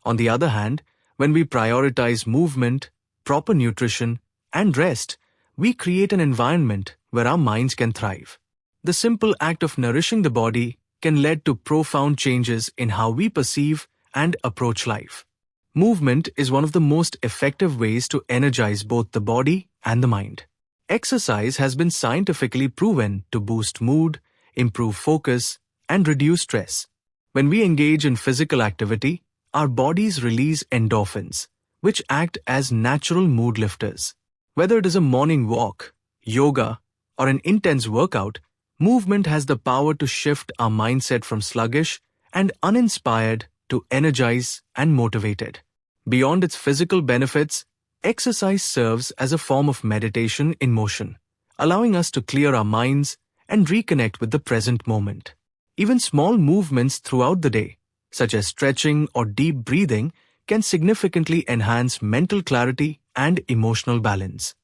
On the other hand, when we prioritize movement, proper nutrition, and rest, we create an environment where our minds can thrive. The simple act of nourishing the body can lead to profound changes in how we perceive and approach life. Movement is one of the most effective ways to energize both the body and the mind. Exercise has been scientifically proven to boost mood, improve focus, and reduce stress. When we engage in physical activity, our bodies release endorphins, which act as natural mood lifters. Whether it is a morning walk, yoga, or an intense workout, movement has the power to shift our mindset from sluggish and uninspired to energized and motivated. Beyond its physical benefits, exercise serves as a form of meditation in motion, allowing us to clear our minds and reconnect with the present moment. Even small movements throughout the day, such as stretching or deep breathing, can significantly enhance mental clarity and emotional balance.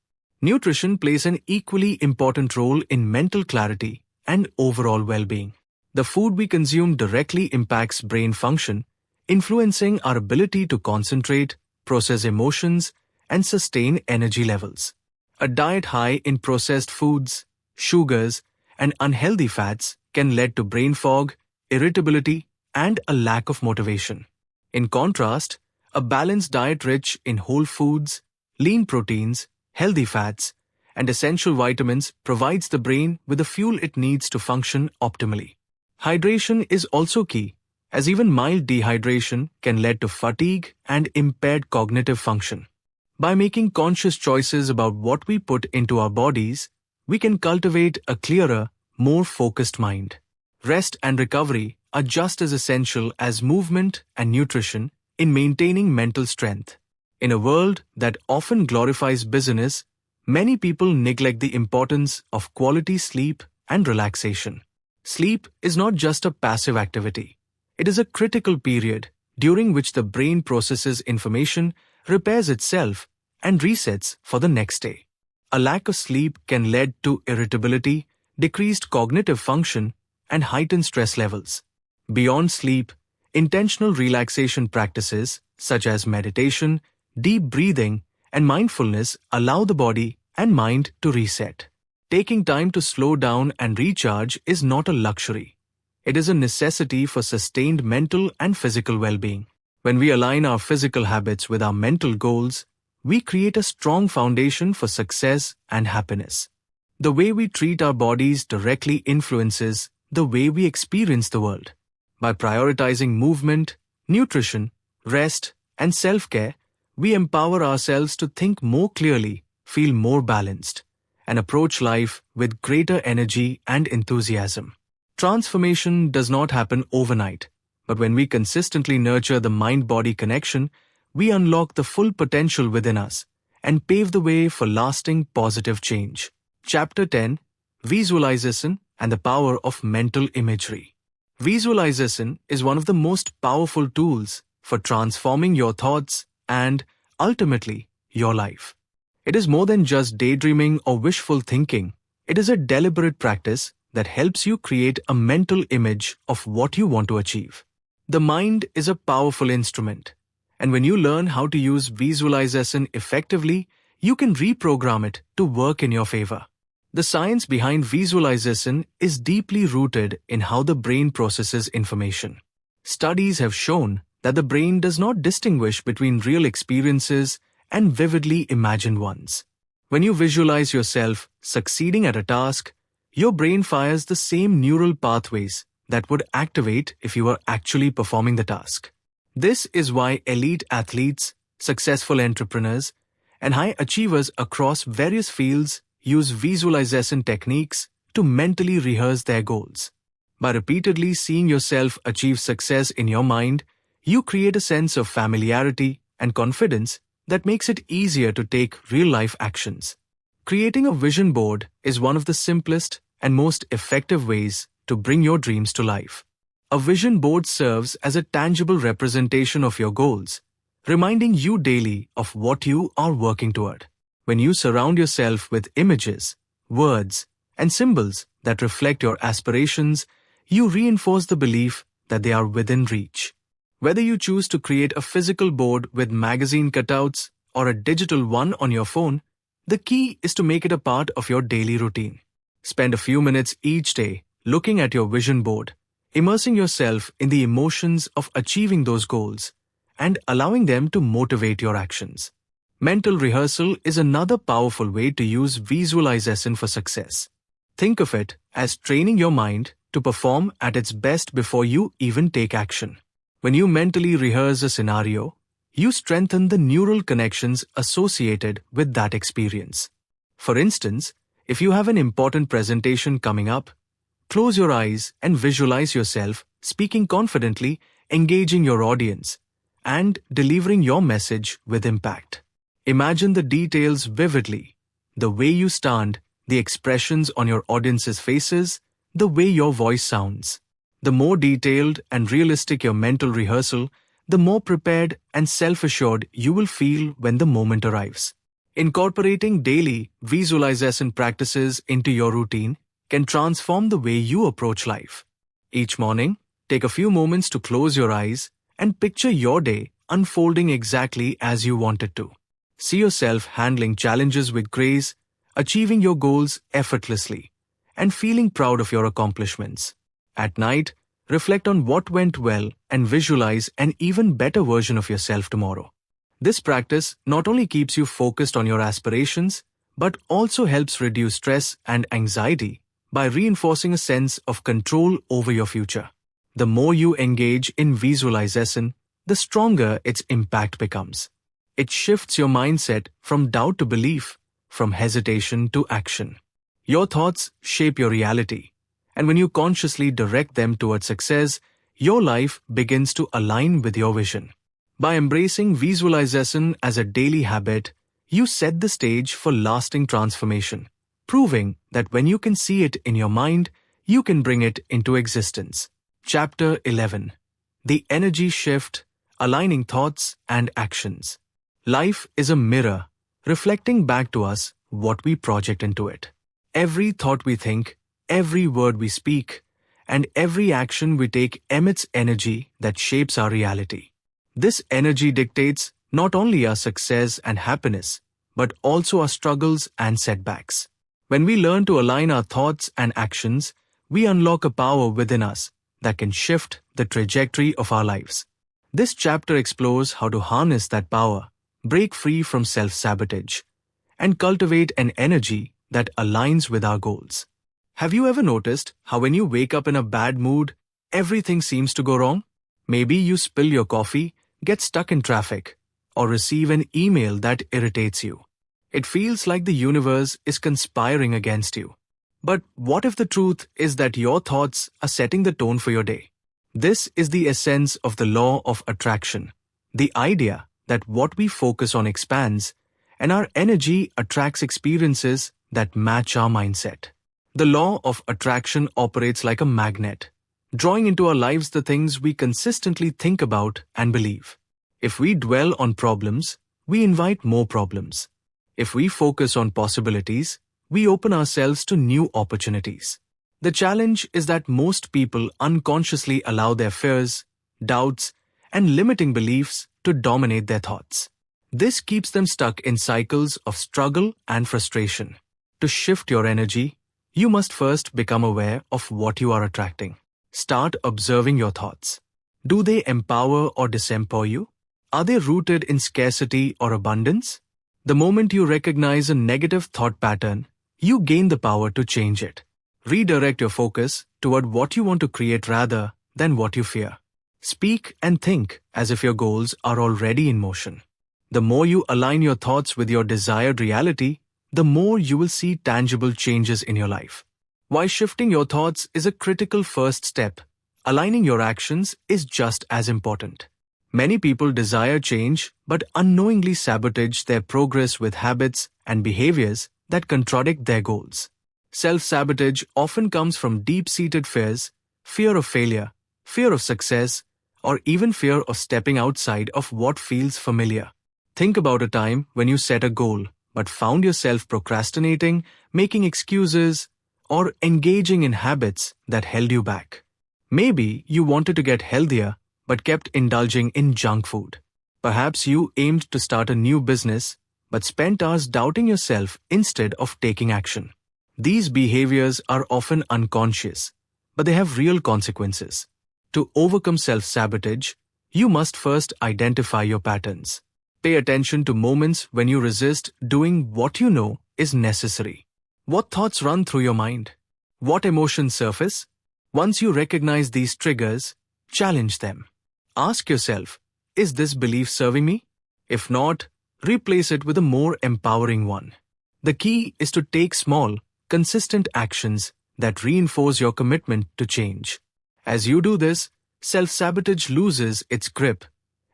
Nutrition plays an equally important role in mental clarity and overall well-being. The food we consume directly impacts brain function, influencing our ability to concentrate, process emotions, and sustain energy levels. A diet high in processed foods, sugars, and unhealthy fats can lead to brain fog, irritability, and a lack of motivation. In contrast, a balanced diet rich in whole foods, lean proteins, healthy fats, and essential vitamins provides the brain with the fuel it needs to function optimally. Hydration is also key, as even mild dehydration can lead to fatigue and impaired cognitive function. By making conscious choices about what we put into our bodies, we can cultivate a clearer, more focused mind. Rest and recovery are just as essential as movement and nutrition in maintaining mental strength. In a world that often glorifies busyness, many people neglect the importance of quality sleep and relaxation. Sleep is not just a passive activity. It is a critical period during which the brain processes information, repairs itself, and resets for the next day. A lack of sleep can lead to irritability, decreased cognitive function, and heightened stress levels. Beyond sleep, intentional relaxation practices such as meditation, deep breathing, and mindfulness allow the body and mind to reset. Taking time to slow down and recharge is not a luxury. It is a necessity for sustained mental and physical well-being. When we align our physical habits with our mental goals, we create a strong foundation for success and happiness. The way we treat our bodies directly influences the way we experience the world. By prioritizing movement, nutrition, rest, and self-care, we empower ourselves to think more clearly, feel more balanced, and approach life with greater energy and enthusiasm. Transformation does not happen overnight, but when we consistently nurture the mind-body connection, we unlock the full potential within us and pave the way for lasting positive change. Chapter 10: Visualization and the Power of Mental Imagery. Visualization is one of the most powerful tools for transforming your thoughts and, ultimately, your life. It is more than just daydreaming or wishful thinking. It is a deliberate practice that helps you create a mental image of what you want to achieve. The mind is a powerful instrument, and when you learn how to use visualization effectively, you can reprogram it to work in your favor. The science behind visualization is deeply rooted in how the brain processes information. Studies have shown that the brain does not distinguish between real experiences and vividly imagined ones. When you visualize yourself succeeding at a task, your brain fires the same neural pathways that would activate if you were actually performing the task. This is why elite athletes, successful entrepreneurs, and high achievers across various fields use visualization techniques to mentally rehearse their goals. By repeatedly seeing yourself achieve success in your mind, you create a sense of familiarity and confidence that makes it easier to take real-life actions. Creating a vision board is one of the simplest and most effective ways to bring your dreams to life. A vision board serves as a tangible representation of your goals, reminding you daily of what you are working toward. When you surround yourself with images, words, and symbols that reflect your aspirations, you reinforce the belief that they are within reach. Whether you choose to create a physical board with magazine cutouts or a digital one on your phone, The key is to make it a part of your daily routine. Spend a few minutes each day looking at your vision board, immersing yourself in the emotions of achieving those goals, and allowing them to motivate your actions. Mental rehearsal is another powerful way to use visualization for success. Think of it as training your mind to perform at its best before you even take action. When you mentally rehearse a scenario, you strengthen the neural connections associated with that experience. For instance, if you have an important presentation coming up, close your eyes and visualize yourself speaking confidently, engaging your audience, and delivering your message with impact. Imagine the details vividly, the way you stand, the expressions on your audience's faces, the way your voice sounds. The more detailed and realistic your mental rehearsal, the more prepared and self-assured you will feel when the moment arrives. Incorporating daily visualization practices into your routine can transform the way you approach life. Each morning, take a few moments to close your eyes and picture your day unfolding exactly as you want it to. See yourself handling challenges with grace, achieving your goals effortlessly, and feeling proud of your accomplishments. At night, reflect on what went well and visualize an even better version of yourself tomorrow. This practice not only keeps you focused on your aspirations, but also helps reduce stress and anxiety by reinforcing a sense of control over your future. The more you engage in visualization, the stronger its impact becomes. It shifts your mindset from doubt to belief, from hesitation to action. Your thoughts shape your reality, and when you consciously direct them towards success, your life begins to align with your vision. By embracing visualization as a daily habit, you set the stage for lasting transformation, proving that when you can see it in your mind, you can bring it into existence. Chapter 11. The Energy Shift, Aligning Thoughts and Actions. Life is a mirror, reflecting back to us what we project into it. Every thought we think, every word we speak, and every action we take emits energy that shapes our reality. This energy dictates not only our success and happiness, but also our struggles and setbacks. When we learn to align our thoughts and actions, we unlock a power within us that can shift the trajectory of our lives. This chapter explores how to harness that power, break free from self-sabotage, and cultivate an energy that aligns with our goals. Have you ever noticed how when you wake up in a bad mood, everything seems to go wrong? Maybe you spill your coffee, get stuck in traffic, or receive an email that irritates you. It feels like the universe is conspiring against you. But what if the truth is that your thoughts are setting the tone for your day? This is the essence of the law of attraction, the idea that what we focus on expands, and our energy attracts experiences that match our mindset. The law of attraction operates like a magnet, drawing into our lives the things we consistently think about and believe. If we dwell on problems, we invite more problems. If we focus on possibilities, we open ourselves to new opportunities. The challenge is that most people unconsciously allow their fears, doubts, and limiting beliefs to dominate their thoughts. This keeps them stuck in cycles of struggle and frustration. To shift your energy, you must first become aware of what you are attracting. Start observing your thoughts. Do they empower or disempower you? Are they rooted in scarcity or abundance? The moment you recognize a negative thought pattern, you gain the power to change it. Redirect your focus toward what you want to create rather than what you fear. Speak and think as if your goals are already in motion. The more you align your thoughts with your desired reality, the more you will see tangible changes in your life. While shifting your thoughts is a critical first step, aligning your actions is just as important. Many people desire change but unknowingly sabotage their progress with habits and behaviors that contradict their goals. Self-sabotage often comes from deep-seated fears, fear of failure, fear of success, or even fear of stepping outside of what feels familiar. Think about a time when you set a goal but found yourself procrastinating, making excuses, or engaging in habits that held you back. Maybe you wanted to get healthier but kept indulging in junk food. Perhaps you aimed to start a new business but spent hours doubting yourself instead of taking action. These behaviors are often unconscious, but they have real consequences. To overcome self-sabotage, you must first identify your patterns. Pay attention to moments when you resist doing what you know is necessary. What thoughts run through your mind? What emotions surface? Once you recognize these triggers, challenge them. Ask yourself, is this belief serving me? If not, replace it with a more empowering one. The key is to take small, consistent actions that reinforce your commitment to change. As you do this, self-sabotage loses its grip,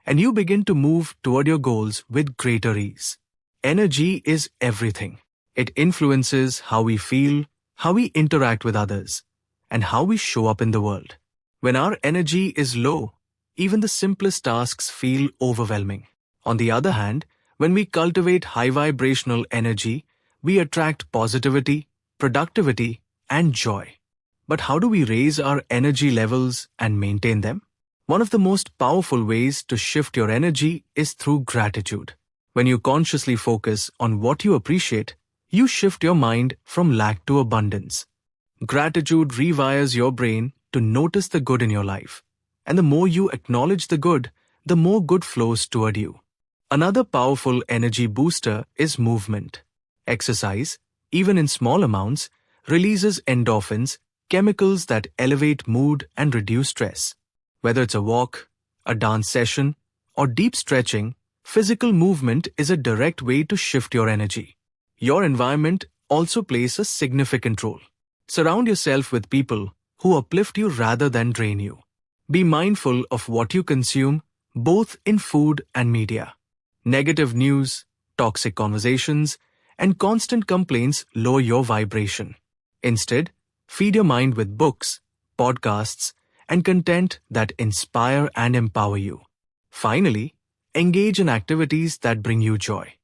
and you begin to move toward your goals with greater ease. Energy is everything. It influences how we feel, how we interact with others, and how we show up in the world. When our energy is low, even the simplest tasks feel overwhelming. On the other hand, when we cultivate high vibrational energy, we attract positivity, productivity, and joy. But how do we raise our energy levels and maintain them? One of the most powerful ways to shift your energy is through gratitude. When you consciously focus on what you appreciate, you shift your mind from lack to abundance. Gratitude rewires your brain to notice the good in your life. And the more you acknowledge the good, the more good flows toward you. Another powerful energy booster is movement. Exercise, even in small amounts, releases endorphins, chemicals that elevate mood and reduce stress. Whether it's a walk, a dance session, or deep stretching, physical movement is a direct way to shift your energy. Your environment also plays a significant role. Surround yourself with people who uplift you rather than drain you. Be mindful of what you consume, both in food and media. Negative news, toxic conversations, and constant complaints lower your vibration. Instead, feed your mind with books, podcasts, and content that inspire and empower you. Finally, engage in activities that bring you joy.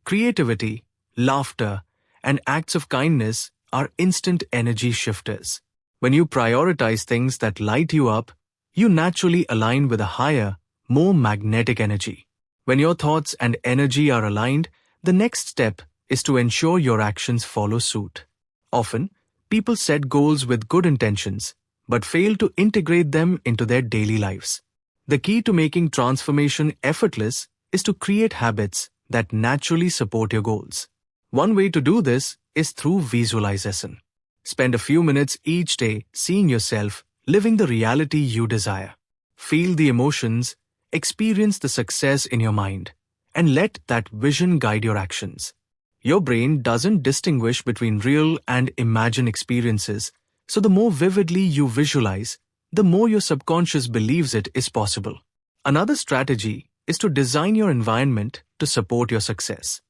Creativity, laughter, and acts of kindness are instant energy shifters. When you prioritize things that light you up, you naturally align with a higher, more magnetic energy. When your thoughts and energy are aligned, the next step is to ensure your actions follow suit. Often, people set goals with good intentions, but fail to integrate them into their daily lives. The key to making transformation effortless is to create habits that naturally support your goals. One way to do this is through visualization. Spend a few minutes each day seeing yourself living the reality you desire. Feel the emotions, experience the success in your mind, and let that vision guide your actions. Your brain doesn't distinguish between real and imagined experiences, so the more vividly you visualize, the more your subconscious believes it is possible. Another strategy is to design your environment to support your success.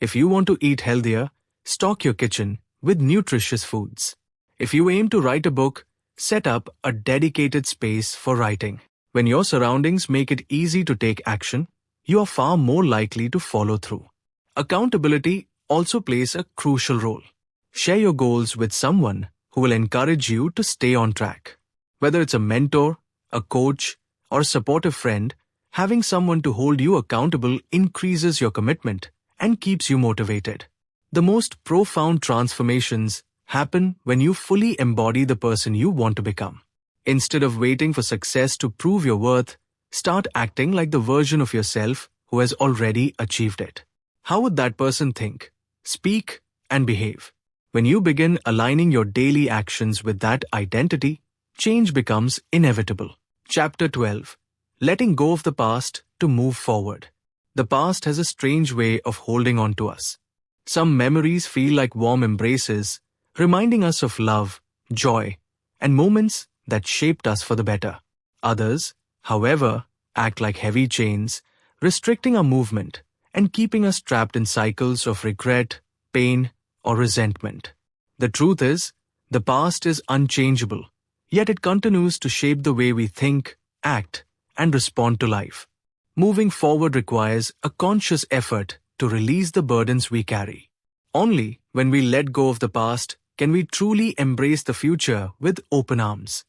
If you want to eat healthier, stock your kitchen with nutritious foods. If you aim to write a book, set up a dedicated space for writing. When your surroundings make it easy to take action, you are far more likely to follow through. Accountability also plays a crucial role. Share your goals with someone who will encourage you to stay on track. Whether it's a mentor, a coach, or a supportive friend, having someone to hold you accountable increases your commitment and keeps you motivated. The most profound transformations happen when you fully embody the person you want to become. Instead of waiting for success to prove your worth, start acting like the version of yourself who has already achieved it. How would that person think, speak, and behave? When you begin aligning your daily actions with that identity, change becomes inevitable. Chapter 12. Letting go of the past to move forward. The past has a strange way of holding on to us. Some memories feel like warm embraces, reminding us of love, joy, and moments that shaped us for the better. Others, however, act like heavy chains, restricting our movement and keeping us trapped in cycles of regret, pain, or resentment. The truth is, the past is unchangeable, yet it continues to shape the way we think, act, and respond to life. Moving forward requires a conscious effort to release the burdens we carry. Only when we let go of the past can we truly embrace the future with open arms.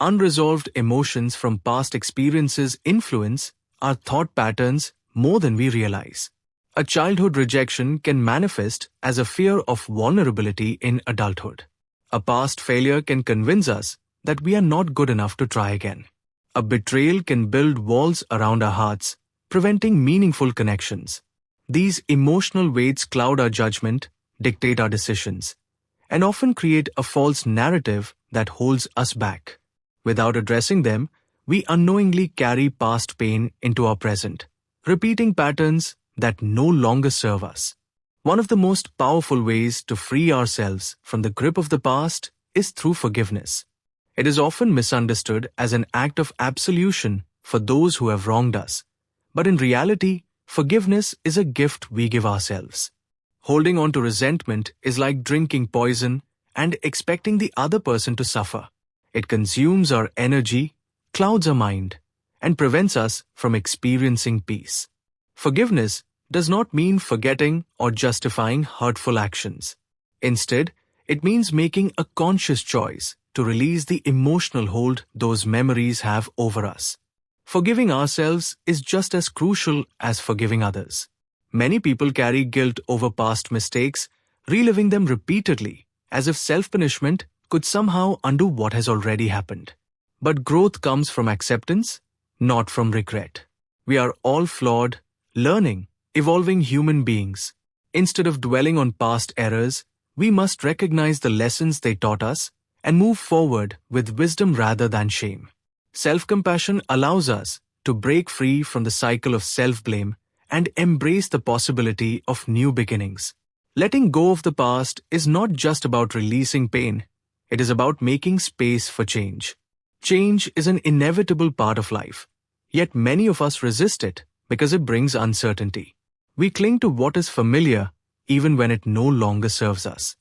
Unresolved emotions from past experiences influence our thought patterns more than we realize. A childhood rejection can manifest as a fear of vulnerability in adulthood. A past failure can convince us that we are not good enough to try again. A betrayal can build walls around our hearts, preventing meaningful connections. These emotional weights cloud our judgment, dictate our decisions, and often create a false narrative that holds us back. Without addressing them, we unknowingly carry past pain into our present, repeating patterns that no longer serve us. One of the most powerful ways to free ourselves from the grip of the past is through forgiveness. It is often misunderstood as an act of absolution for those who have wronged us, but in reality, forgiveness is a gift we give ourselves. Holding on to resentment is like drinking poison and expecting the other person to suffer. It consumes our energy, clouds our mind, and prevents us from experiencing peace. Forgiveness does not mean forgetting or justifying hurtful actions. Instead, it means making a conscious choice to release the emotional hold those memories have over us. Forgiving ourselves is just as crucial as forgiving others. Many people carry guilt over past mistakes, reliving them repeatedly, as if self-punishment could somehow undo what has already happened. But growth comes from acceptance, not from regret. We are all flawed, learning, evolving human beings. Instead of dwelling on past errors, we must recognize the lessons they taught us and move forward with wisdom rather than shame. Self-compassion allows us to break free from the cycle of self-blame and embrace the possibility of new beginnings. Letting go of the past is not just about releasing pain, it is about making space for change. Change is an inevitable part of life, yet many of us resist it because it brings uncertainty. We cling to what is familiar even when it no longer serves us.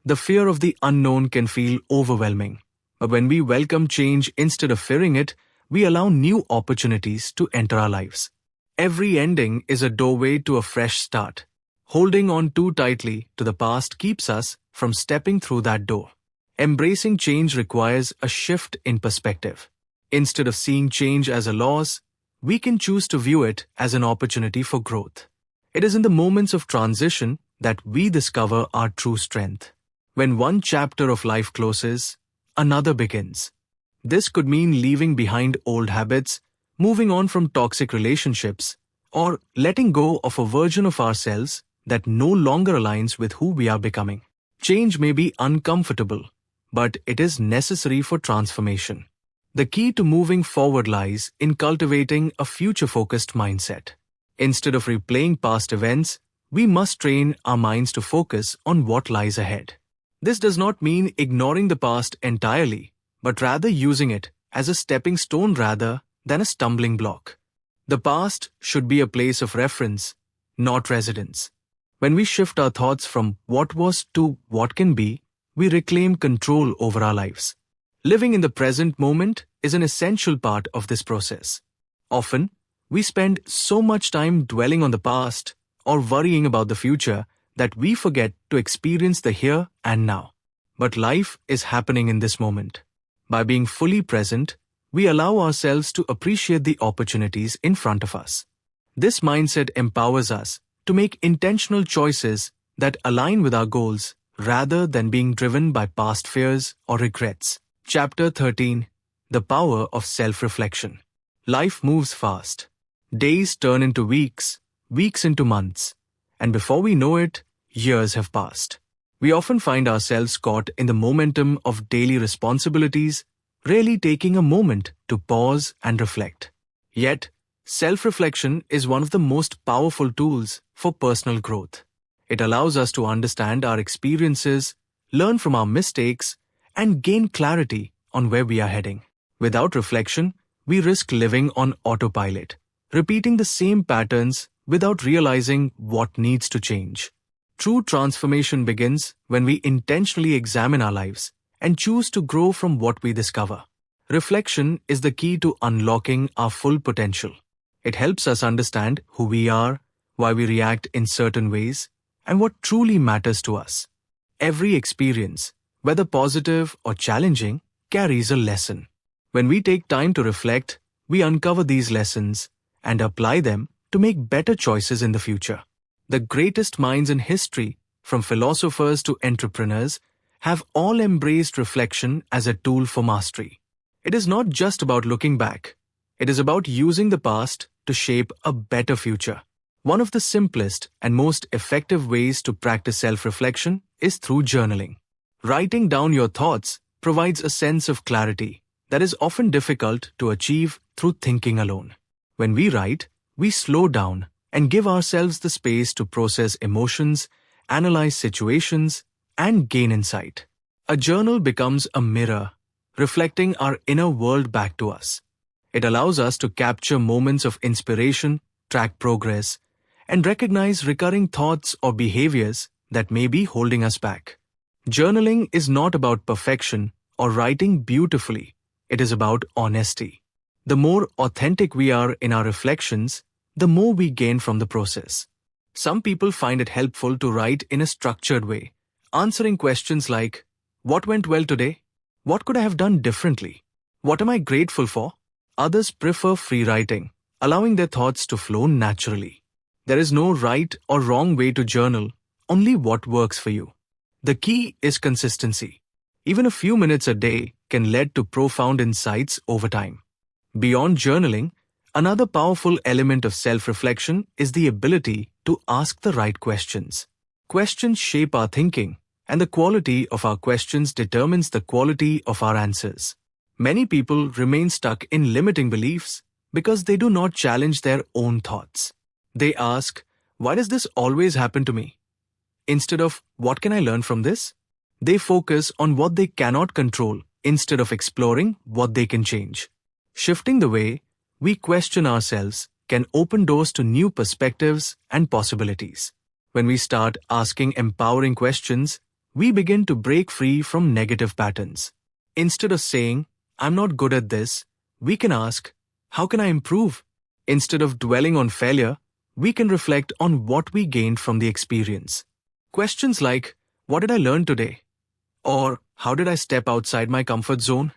The fear of the unknown can feel overwhelming, but when we welcome change instead of fearing it, we allow new opportunities to enter our lives. Every ending is a doorway to a fresh start. Holding on too tightly to the past keeps us from stepping through that door. Embracing change requires a shift in perspective. Instead of seeing change as a loss, we can choose to view it as an opportunity for growth. It is in the moments of transition that we discover our true strength. When one chapter of life closes, another begins. This could mean leaving behind old habits, moving on from toxic relationships, or letting go of a version of ourselves that no longer aligns with who we are becoming. Change may be uncomfortable, but it is necessary for transformation. The key to moving forward lies in cultivating a future-focused mindset. Instead of replaying past events, we must train our minds to focus on what lies ahead. This does not mean ignoring the past entirely, but rather using it as a stepping stone rather than a stumbling block. The past should be a place of reference, not residence. When we shift our thoughts from what was to what can be, we reclaim control over our lives. Living in the present moment is an essential part of this process. Often, we spend so much time dwelling on the past or worrying about the future that we forget to experience the here and now. But life is happening in this moment. By being fully present, we allow ourselves to appreciate the opportunities in front of us. This mindset empowers us to make intentional choices that align with our goals rather than being driven by past fears or regrets. Chapter 13. The Power of Self-Reflection. Life moves fast. Days turn into weeks, weeks into months, and before we know it, years have passed. We often find ourselves caught in the momentum of daily responsibilities, rarely taking a moment to pause and reflect. Yet, self-reflection is one of the most powerful tools for personal growth. It allows us to understand our experiences, learn from our mistakes, and gain clarity on where we are heading. Without reflection, we risk living on autopilot, repeating the same patterns without realizing what needs to change. True transformation begins when we intentionally examine our lives and choose to grow from what we discover. Reflection is the key to unlocking our full potential. It helps us understand who we are, why we react in certain ways, and what truly matters to us. Every experience, whether positive or challenging, carries a lesson. When we take time to reflect, we uncover these lessons and apply them to make better choices in the future. The greatest minds in history, from philosophers to entrepreneurs, have all embraced reflection as a tool for mastery. It is not just about looking back. It is about using the past to shape a better future. One of the simplest and most effective ways to practice self-reflection is through journaling. Writing down your thoughts provides a sense of clarity that is often difficult to achieve through thinking alone. When we write, we slow down and give ourselves the space to process emotions, analyze situations, and gain insight. A journal becomes a mirror, reflecting our inner world back to us. It allows us to capture moments of inspiration, track progress, and recognize recurring thoughts or behaviors that may be holding us back. Journaling is not about perfection or writing beautifully. It is about honesty. The more authentic we are in our reflections, the more we gain from the process. Some people find it helpful to write in a structured way, answering questions like, "What went well today? What could I have done differently? What am I grateful for?" Others prefer free writing, allowing their thoughts to flow naturally. There is no right or wrong way to journal, only what works for you. The key is consistency. Even a few minutes a day can lead to profound insights over time. Beyond journaling, another powerful element of self-reflection is the ability to ask the right questions. Questions shape our thinking, and the quality of our questions determines the quality of our answers. Many people remain stuck in limiting beliefs because they do not challenge their own thoughts. They ask, "Why does this always happen to me?" Instead of, "What can I learn from this?" They focus on what they cannot control instead of exploring what they can change. Shifting the way we question ourselves can open doors to new perspectives and possibilities. When we start asking empowering questions, we begin to break free from negative patterns. Instead of saying, "I'm not good at this," we can ask, "How can I improve?" Instead of dwelling on failure, we can reflect on what we gained from the experience. Questions like, "What did I learn today?" or "How did I step outside my comfort zone?"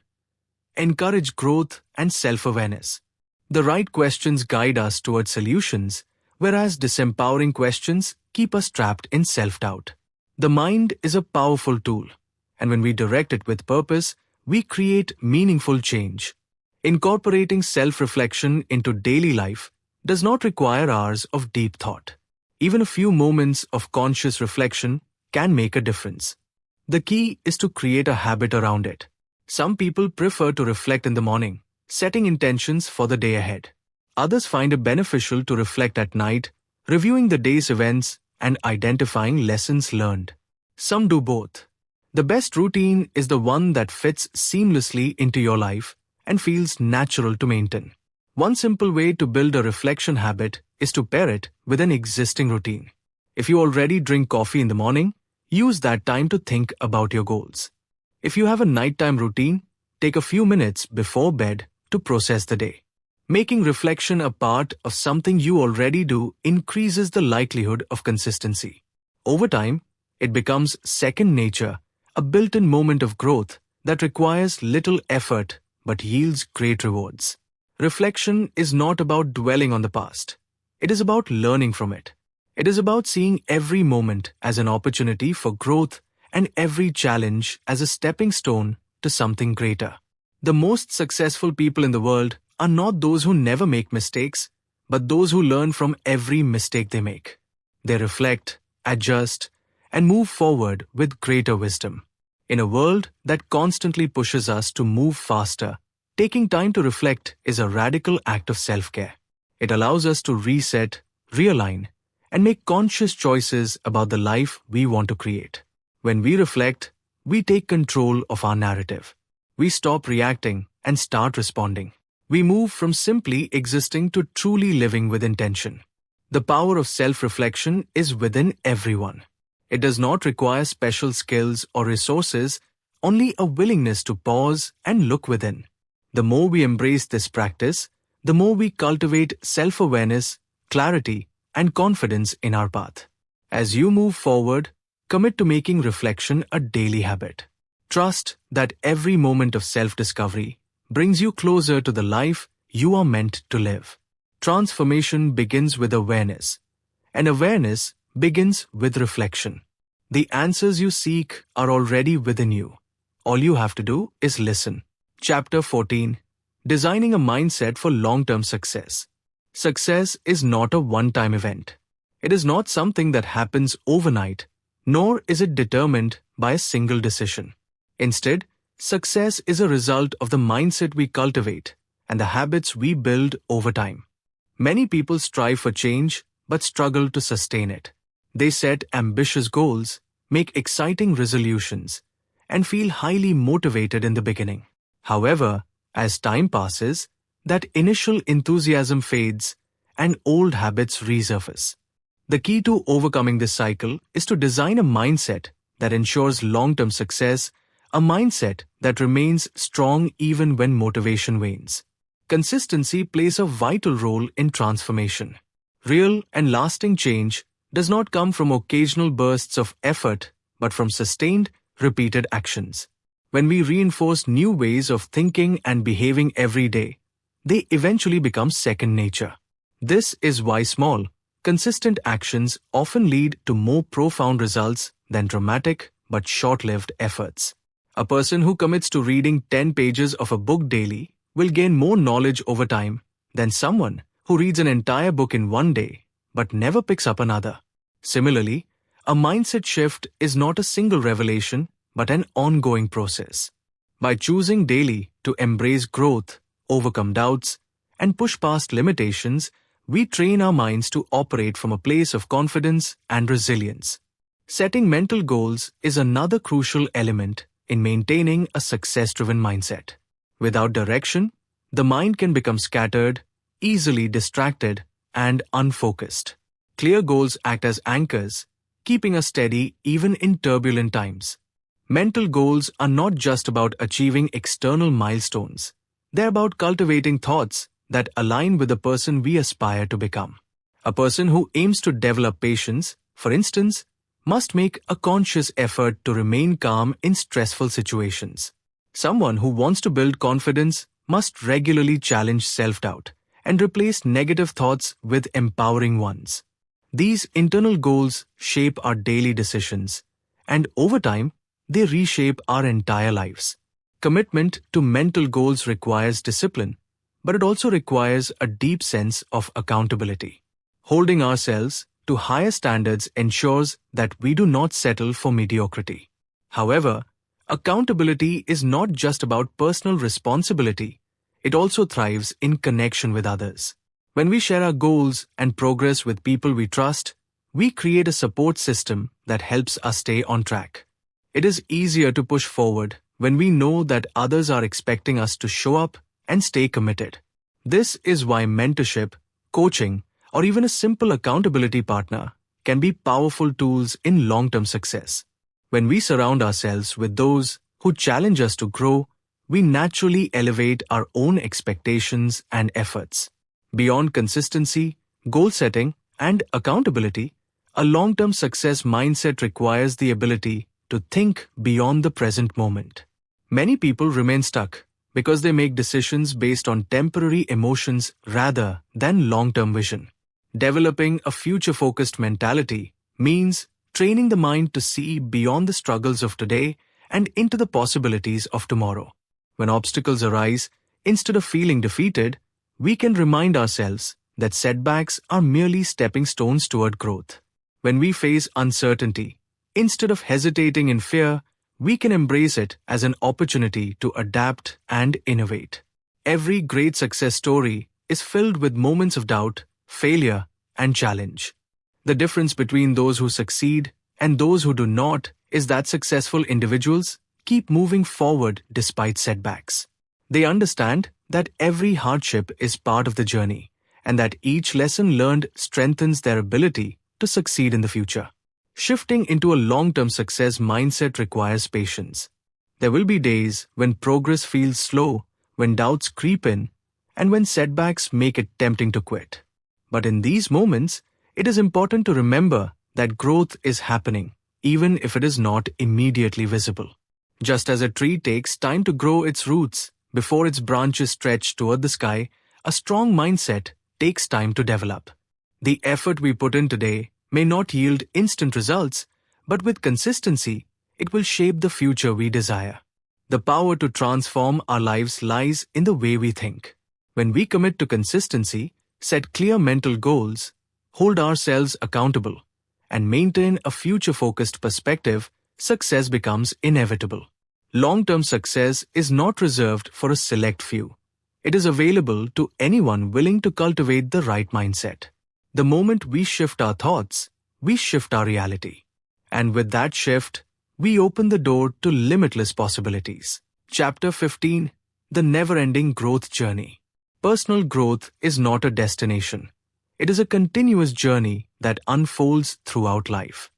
encourage growth and self-awareness. The right questions guide us towards solutions, whereas disempowering questions keep us trapped in self-doubt. The mind is a powerful tool, and when we direct it with purpose, we create meaningful change. Incorporating self-reflection into daily life does not require hours of deep thought. Even a few moments of conscious reflection can make a difference. The key is to create a habit around it. Some people prefer to reflect in the morning, setting intentions for the day ahead. Others find it beneficial to reflect at night, reviewing the day's events and identifying lessons learned. Some do both. The best routine is the one that fits seamlessly into your life and feels natural to maintain. One simple way to build a reflection habit is to pair it with an existing routine. If you already drink coffee in the morning, use that time to think about your goals. If you have a nighttime routine, take a few minutes before bed to process the day. Making reflection a part of something you already do increases the likelihood of consistency. Over time, it becomes second nature, a built-in moment of growth that requires little effort but yields great rewards. Reflection is not about dwelling on the past. It is about learning from it. It is about seeing every moment as an opportunity for growth and every challenge as a stepping stone to something greater. The most successful people in the world are not those who never make mistakes, but those who learn from every mistake they make. They reflect, adjust, and move forward with greater wisdom. In a world that constantly pushes us to move faster, taking time to reflect is a radical act of self-care. It allows us to reset, realign, and make conscious choices about the life we want to create. When we reflect, we take control of our narrative. We stop reacting and start responding. We move from simply existing to truly living with intention. The power of self-reflection is within everyone. It does not require special skills or resources, only a willingness to pause and look within. The more we embrace this practice, the more we cultivate self-awareness, clarity, and confidence in our path. As you move forward, commit to making reflection a daily habit. Trust that every moment of self-discovery brings you closer to the life you are meant to live. Transformation begins with awareness, and awareness begins with reflection. The answers you seek are already within you. All you have to do is listen. Chapter 14. Designing a Mindset for Long-Term Success. Success is not a one-time event. It is not something that happens overnight, nor is it determined by a single decision. Instead, success is a result of the mindset we cultivate and the habits we build over time. Many people strive for change but struggle to sustain it. They set ambitious goals, make exciting resolutions, and feel highly motivated in the beginning. However, as time passes, that initial enthusiasm fades and old habits resurface. The key to overcoming this cycle is to design a mindset that ensures long-term success, a mindset that remains strong even when motivation wanes. Consistency plays a vital role in transformation. Real and lasting change does not come from occasional bursts of effort, but from sustained, repeated actions. When we reinforce new ways of thinking and behaving every day, they eventually become second nature. This is why small, consistent actions often lead to more profound results than dramatic but short-lived efforts. A person who commits to reading 10 pages of a book daily will gain more knowledge over time than someone who reads an entire book in one day but never picks up another. Similarly, a mindset shift is not a single revelation but an ongoing process. By choosing daily to embrace growth, overcome doubts, and push past limitations, we train our minds to operate from a place of confidence and resilience. Setting mental goals is another crucial element in maintaining a success-driven mindset. Without direction, the mind can become scattered, easily distracted, and unfocused. Clear goals act as anchors, keeping us steady even in turbulent times. Mental goals are not just about achieving external milestones. They're about cultivating thoughts that align with the person we aspire to become. A person who aims to develop patience, for instance, must make a conscious effort to remain calm in stressful situations. Someone who wants to build confidence must regularly challenge self-doubt and replace negative thoughts with empowering ones. These internal goals shape our daily decisions, and over time, they reshape our entire lives. Commitment to mental goals requires discipline, but it also requires a deep sense of accountability. Holding ourselves to higher standards ensures that we do not settle for mediocrity. However, accountability is not just about personal responsibility. It also thrives in connection with others. When we share our goals and progress with people we trust, we create a support system that helps us stay on track. It is easier to push forward when we know that others are expecting us to show up and stay committed. This is why mentorship, coaching, or even a simple accountability partner can be powerful tools in long-term success. When we surround ourselves with those who challenge us to grow, we naturally elevate our own expectations and efforts. Beyond consistency, goal setting, and accountability, a long-term success mindset requires the ability to think beyond the present moment. Many people remain stuck because they make decisions based on temporary emotions rather than long-term vision. Developing a future-focused mentality means training the mind to see beyond the struggles of today and into the possibilities of tomorrow. When obstacles arise, instead of feeling defeated, we can remind ourselves that setbacks are merely stepping stones toward growth. When we face uncertainty, instead of hesitating in fear, we can embrace it as an opportunity to adapt and innovate. Every great success story is filled with moments of doubt, failure, and challenge. The difference between those who succeed and those who do not is that successful individuals keep moving forward despite setbacks. They understand that every hardship is part of the journey, and that each lesson learned strengthens their ability to succeed in the future. Shifting into a long-term success mindset requires patience. There will be days when progress feels slow, when doubts creep in, and when setbacks make it tempting to quit. But in these moments, it is important to remember that growth is happening, even if it is not immediately visible. Just as a tree takes time to grow its roots before its branches stretch toward the sky, a strong mindset takes time to develop. The effort we put in today may not yield instant results, but with consistency, it will shape the future we desire. The power to transform our lives lies in the way we think. When we commit to consistency, set clear mental goals, hold ourselves accountable, and maintain a future-focused perspective, success becomes inevitable. Long-term success is not reserved for a select few. It is available to anyone willing to cultivate the right mindset. The moment we shift our thoughts, we shift our reality. And with that shift, we open the door to limitless possibilities. Chapter 15: The Never-Ending Growth Journey. Personal growth is not a destination. It is a continuous journey that unfolds throughout life.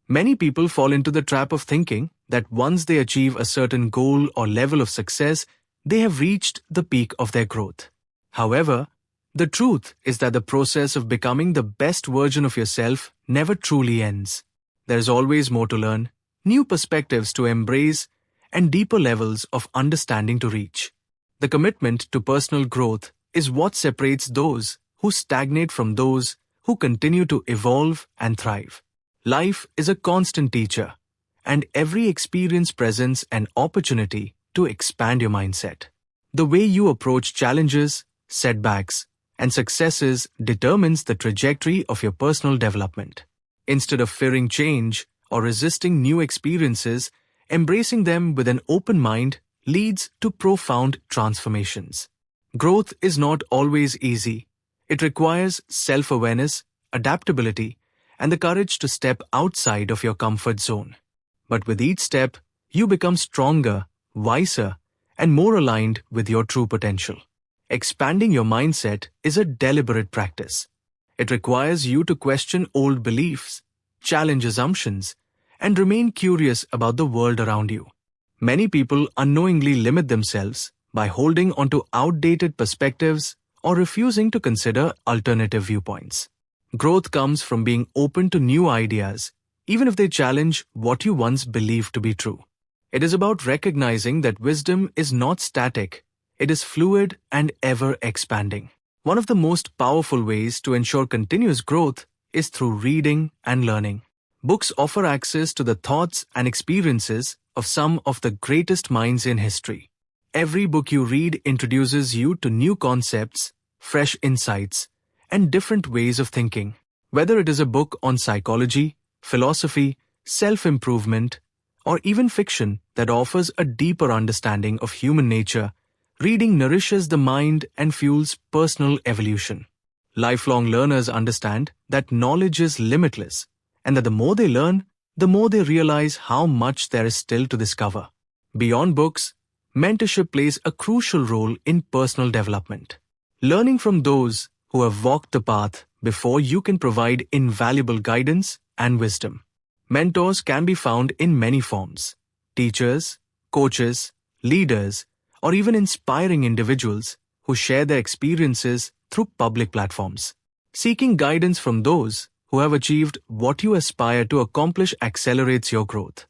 Many people fall into the trap of thinking that once they achieve a certain goal or level of success, they have reached the peak of their growth. However, the truth is that the process of becoming the best version of yourself never truly ends. There is always more to learn, new perspectives to embrace, and deeper levels of understanding to reach. The commitment to personal growth is what separates those who stagnate from those who continue to evolve and thrive. Life is a constant teacher, and every experience presents an opportunity to expand your mindset. The way you approach challenges, setbacks, and successes determines the trajectory of your personal development. Instead of fearing change or resisting new experiences, embracing them with an open mind leads to profound transformations. Growth is not always easy. It requires self-awareness, adaptability, and the courage to step outside of your comfort zone. But with each step, you become stronger, wiser, and more aligned with your true potential. Expanding your mindset is a deliberate practice. It requires you to question old beliefs, challenge assumptions, and remain curious about the world around you. Many people unknowingly limit themselves by holding onto outdated perspectives or refusing to consider alternative viewpoints. Growth comes from being open to new ideas, even if they challenge what you once believed to be true. It is about recognizing that wisdom is not static. It is fluid and ever-expanding. One of the most powerful ways to ensure continuous growth is through reading and learning. Books offer access to the thoughts and experiences of some of the greatest minds in history. Every book you read introduces you to new concepts, fresh insights, and different ways of thinking. Whether it is a book on psychology, philosophy, self-improvement, or even fiction that offers a deeper understanding of human nature, reading nourishes the mind and fuels personal evolution. Lifelong learners understand that knowledge is limitless, and that the more they learn, the more they realize how much there is still to discover. Beyond books, mentorship plays a crucial role in personal development. Learning from those who have walked the path before you can provide invaluable guidance and wisdom. Mentors can be found in many forms: teachers, coaches, leaders, or even inspiring individuals who share their experiences through public platforms. Seeking guidance from those who have achieved what you aspire to accomplish accelerates your growth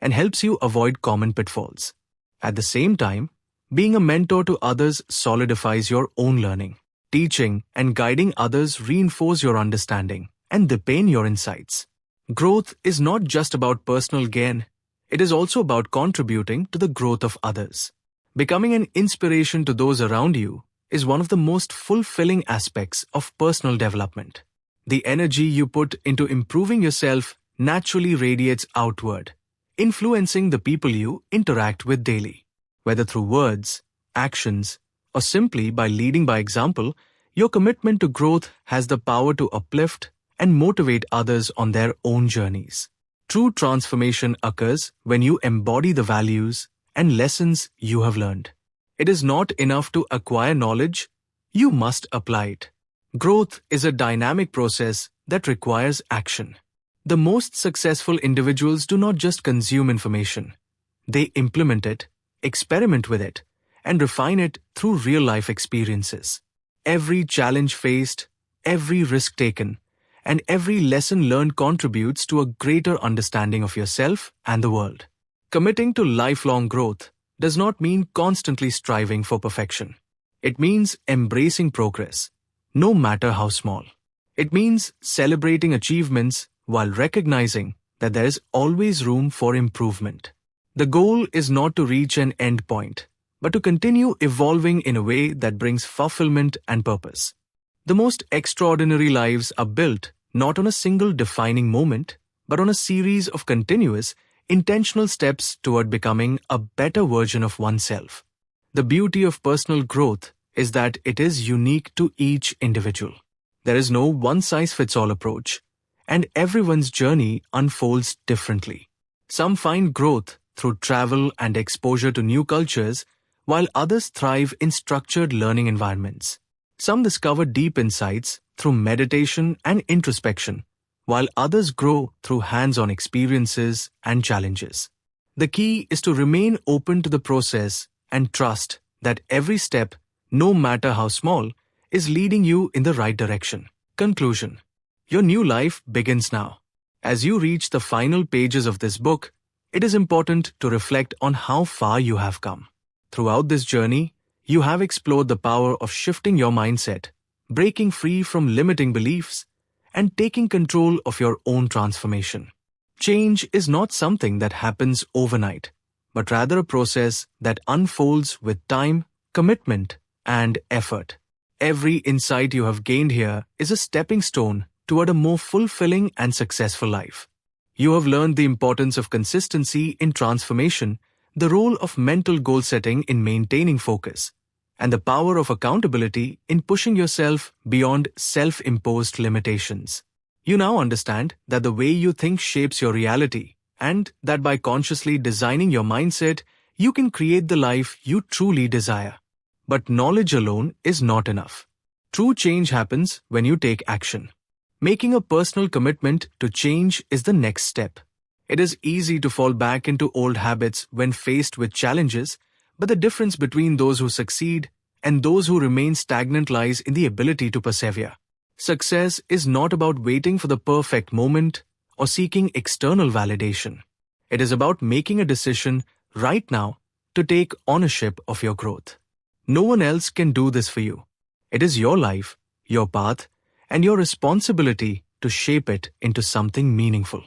and helps you avoid common pitfalls. At the same time, being a mentor to others solidifies your own learning. Teaching and guiding others reinforce your understanding and deepen your insights. Growth is not just about personal gain, it is also about contributing to the growth of others. Becoming an inspiration to those around you is one of the most fulfilling aspects of personal development. The energy you put into improving yourself naturally radiates outward, influencing the people you interact with daily. Whether through words, actions, or simply by leading by example, your commitment to growth has the power to uplift and motivate others on their own journeys. True transformation occurs when you embody the values and lessons you have learned. It is not enough to acquire knowledge, you must apply it. Growth is a dynamic process that requires action. The most successful individuals do not just consume information. They implement it, experiment with it, and refine it through real-life experiences. Every challenge faced, every risk taken, and every lesson learned contributes to a greater understanding of yourself and the world. Committing to lifelong growth does not mean constantly striving for perfection. It means embracing progress, no matter how small. It means celebrating achievements while recognizing that there is always room for improvement. The goal is not to reach an end point, but to continue evolving in a way that brings fulfillment and purpose. The most extraordinary lives are built not on a single defining moment, but on a series of continuous, intentional steps toward becoming a better version of oneself. The beauty of personal growth is that it is unique to each individual. There is no one-size-fits-all approach, and everyone's journey unfolds differently. Some find growth through travel and exposure to new cultures, while others thrive in structured learning environments. Some discover deep insights through meditation and introspection, while others grow through hands-on experiences and challenges. The key is to remain open to the process and trust that every step, no matter how small, is leading you in the right direction. Conclusion. Your new life begins now. As you reach the final pages of this book, it is important to reflect on how far you have come. Throughout this journey, you have explored the power of shifting your mindset, breaking free from limiting beliefs, and taking control of your own transformation. Change is not something that happens overnight, but rather a process that unfolds with time, commitment, and effort. Every insight you have gained here is a stepping stone toward a more fulfilling and successful life. You have learned the importance of consistency in transformation, the role of mental goal setting in maintaining focus, and the power of accountability in pushing yourself beyond self-imposed limitations. You now understand that the way you think shapes your reality, and that by consciously designing your mindset, you can create the life you truly desire. But knowledge alone is not enough. True change happens when you take action. Making a personal commitment to change is the next step. It is easy to fall back into old habits when faced with challenges, but the difference between those who succeed and those who remain stagnant lies in the ability to persevere. Success is not about waiting for the perfect moment or seeking external validation. It is about making a decision right now to take ownership of your growth. No one else can do this for you. It is your life, your path, and your responsibility to shape it into something meaningful.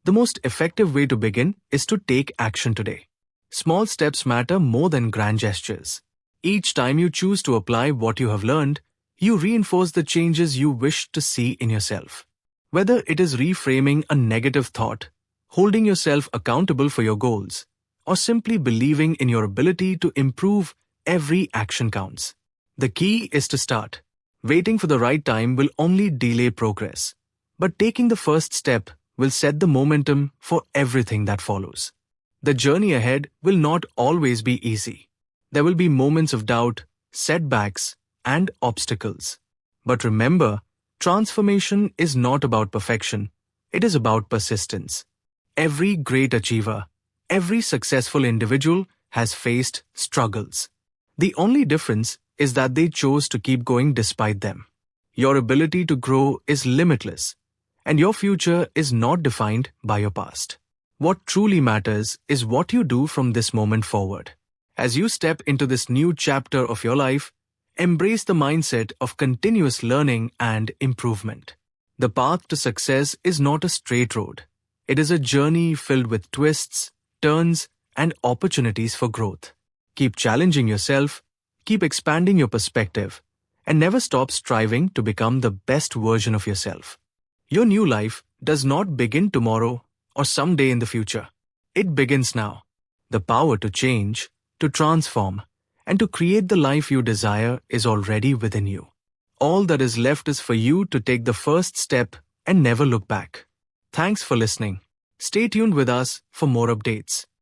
The most effective way to begin is to take action today. Small steps matter more than grand gestures. Each time you choose to apply what you have learned, you reinforce the changes you wish to see in yourself. Whether it is reframing a negative thought, holding yourself accountable for your goals, or simply believing in your ability to improve, every action counts. The key is to start. Waiting for the right time will only delay progress, but taking the first step will set the momentum for everything that follows. The journey ahead will not always be easy. There will be moments of doubt, setbacks, and obstacles. But remember, transformation is not about perfection, it is about persistence. Every great achiever, every successful individual has faced struggles. The only difference is that they chose to keep going despite them. Your ability to grow is limitless, and your future is not defined by your past. What truly matters is what you do from this moment forward. As you step into this new chapter of your life, embrace the mindset of continuous learning and improvement. The path to success is not a straight road. It is a journey filled with twists, turns, and opportunities for growth. Keep challenging yourself, keep expanding your perspective, and never stop striving to become the best version of yourself. Your new life does not begin tomorrow or someday in the future. It begins now. The power to change, to transform, and to create the life you desire is already within you. All that is left is for you to take the first step and never look back. Thanks for listening. Stay tuned with us for more updates.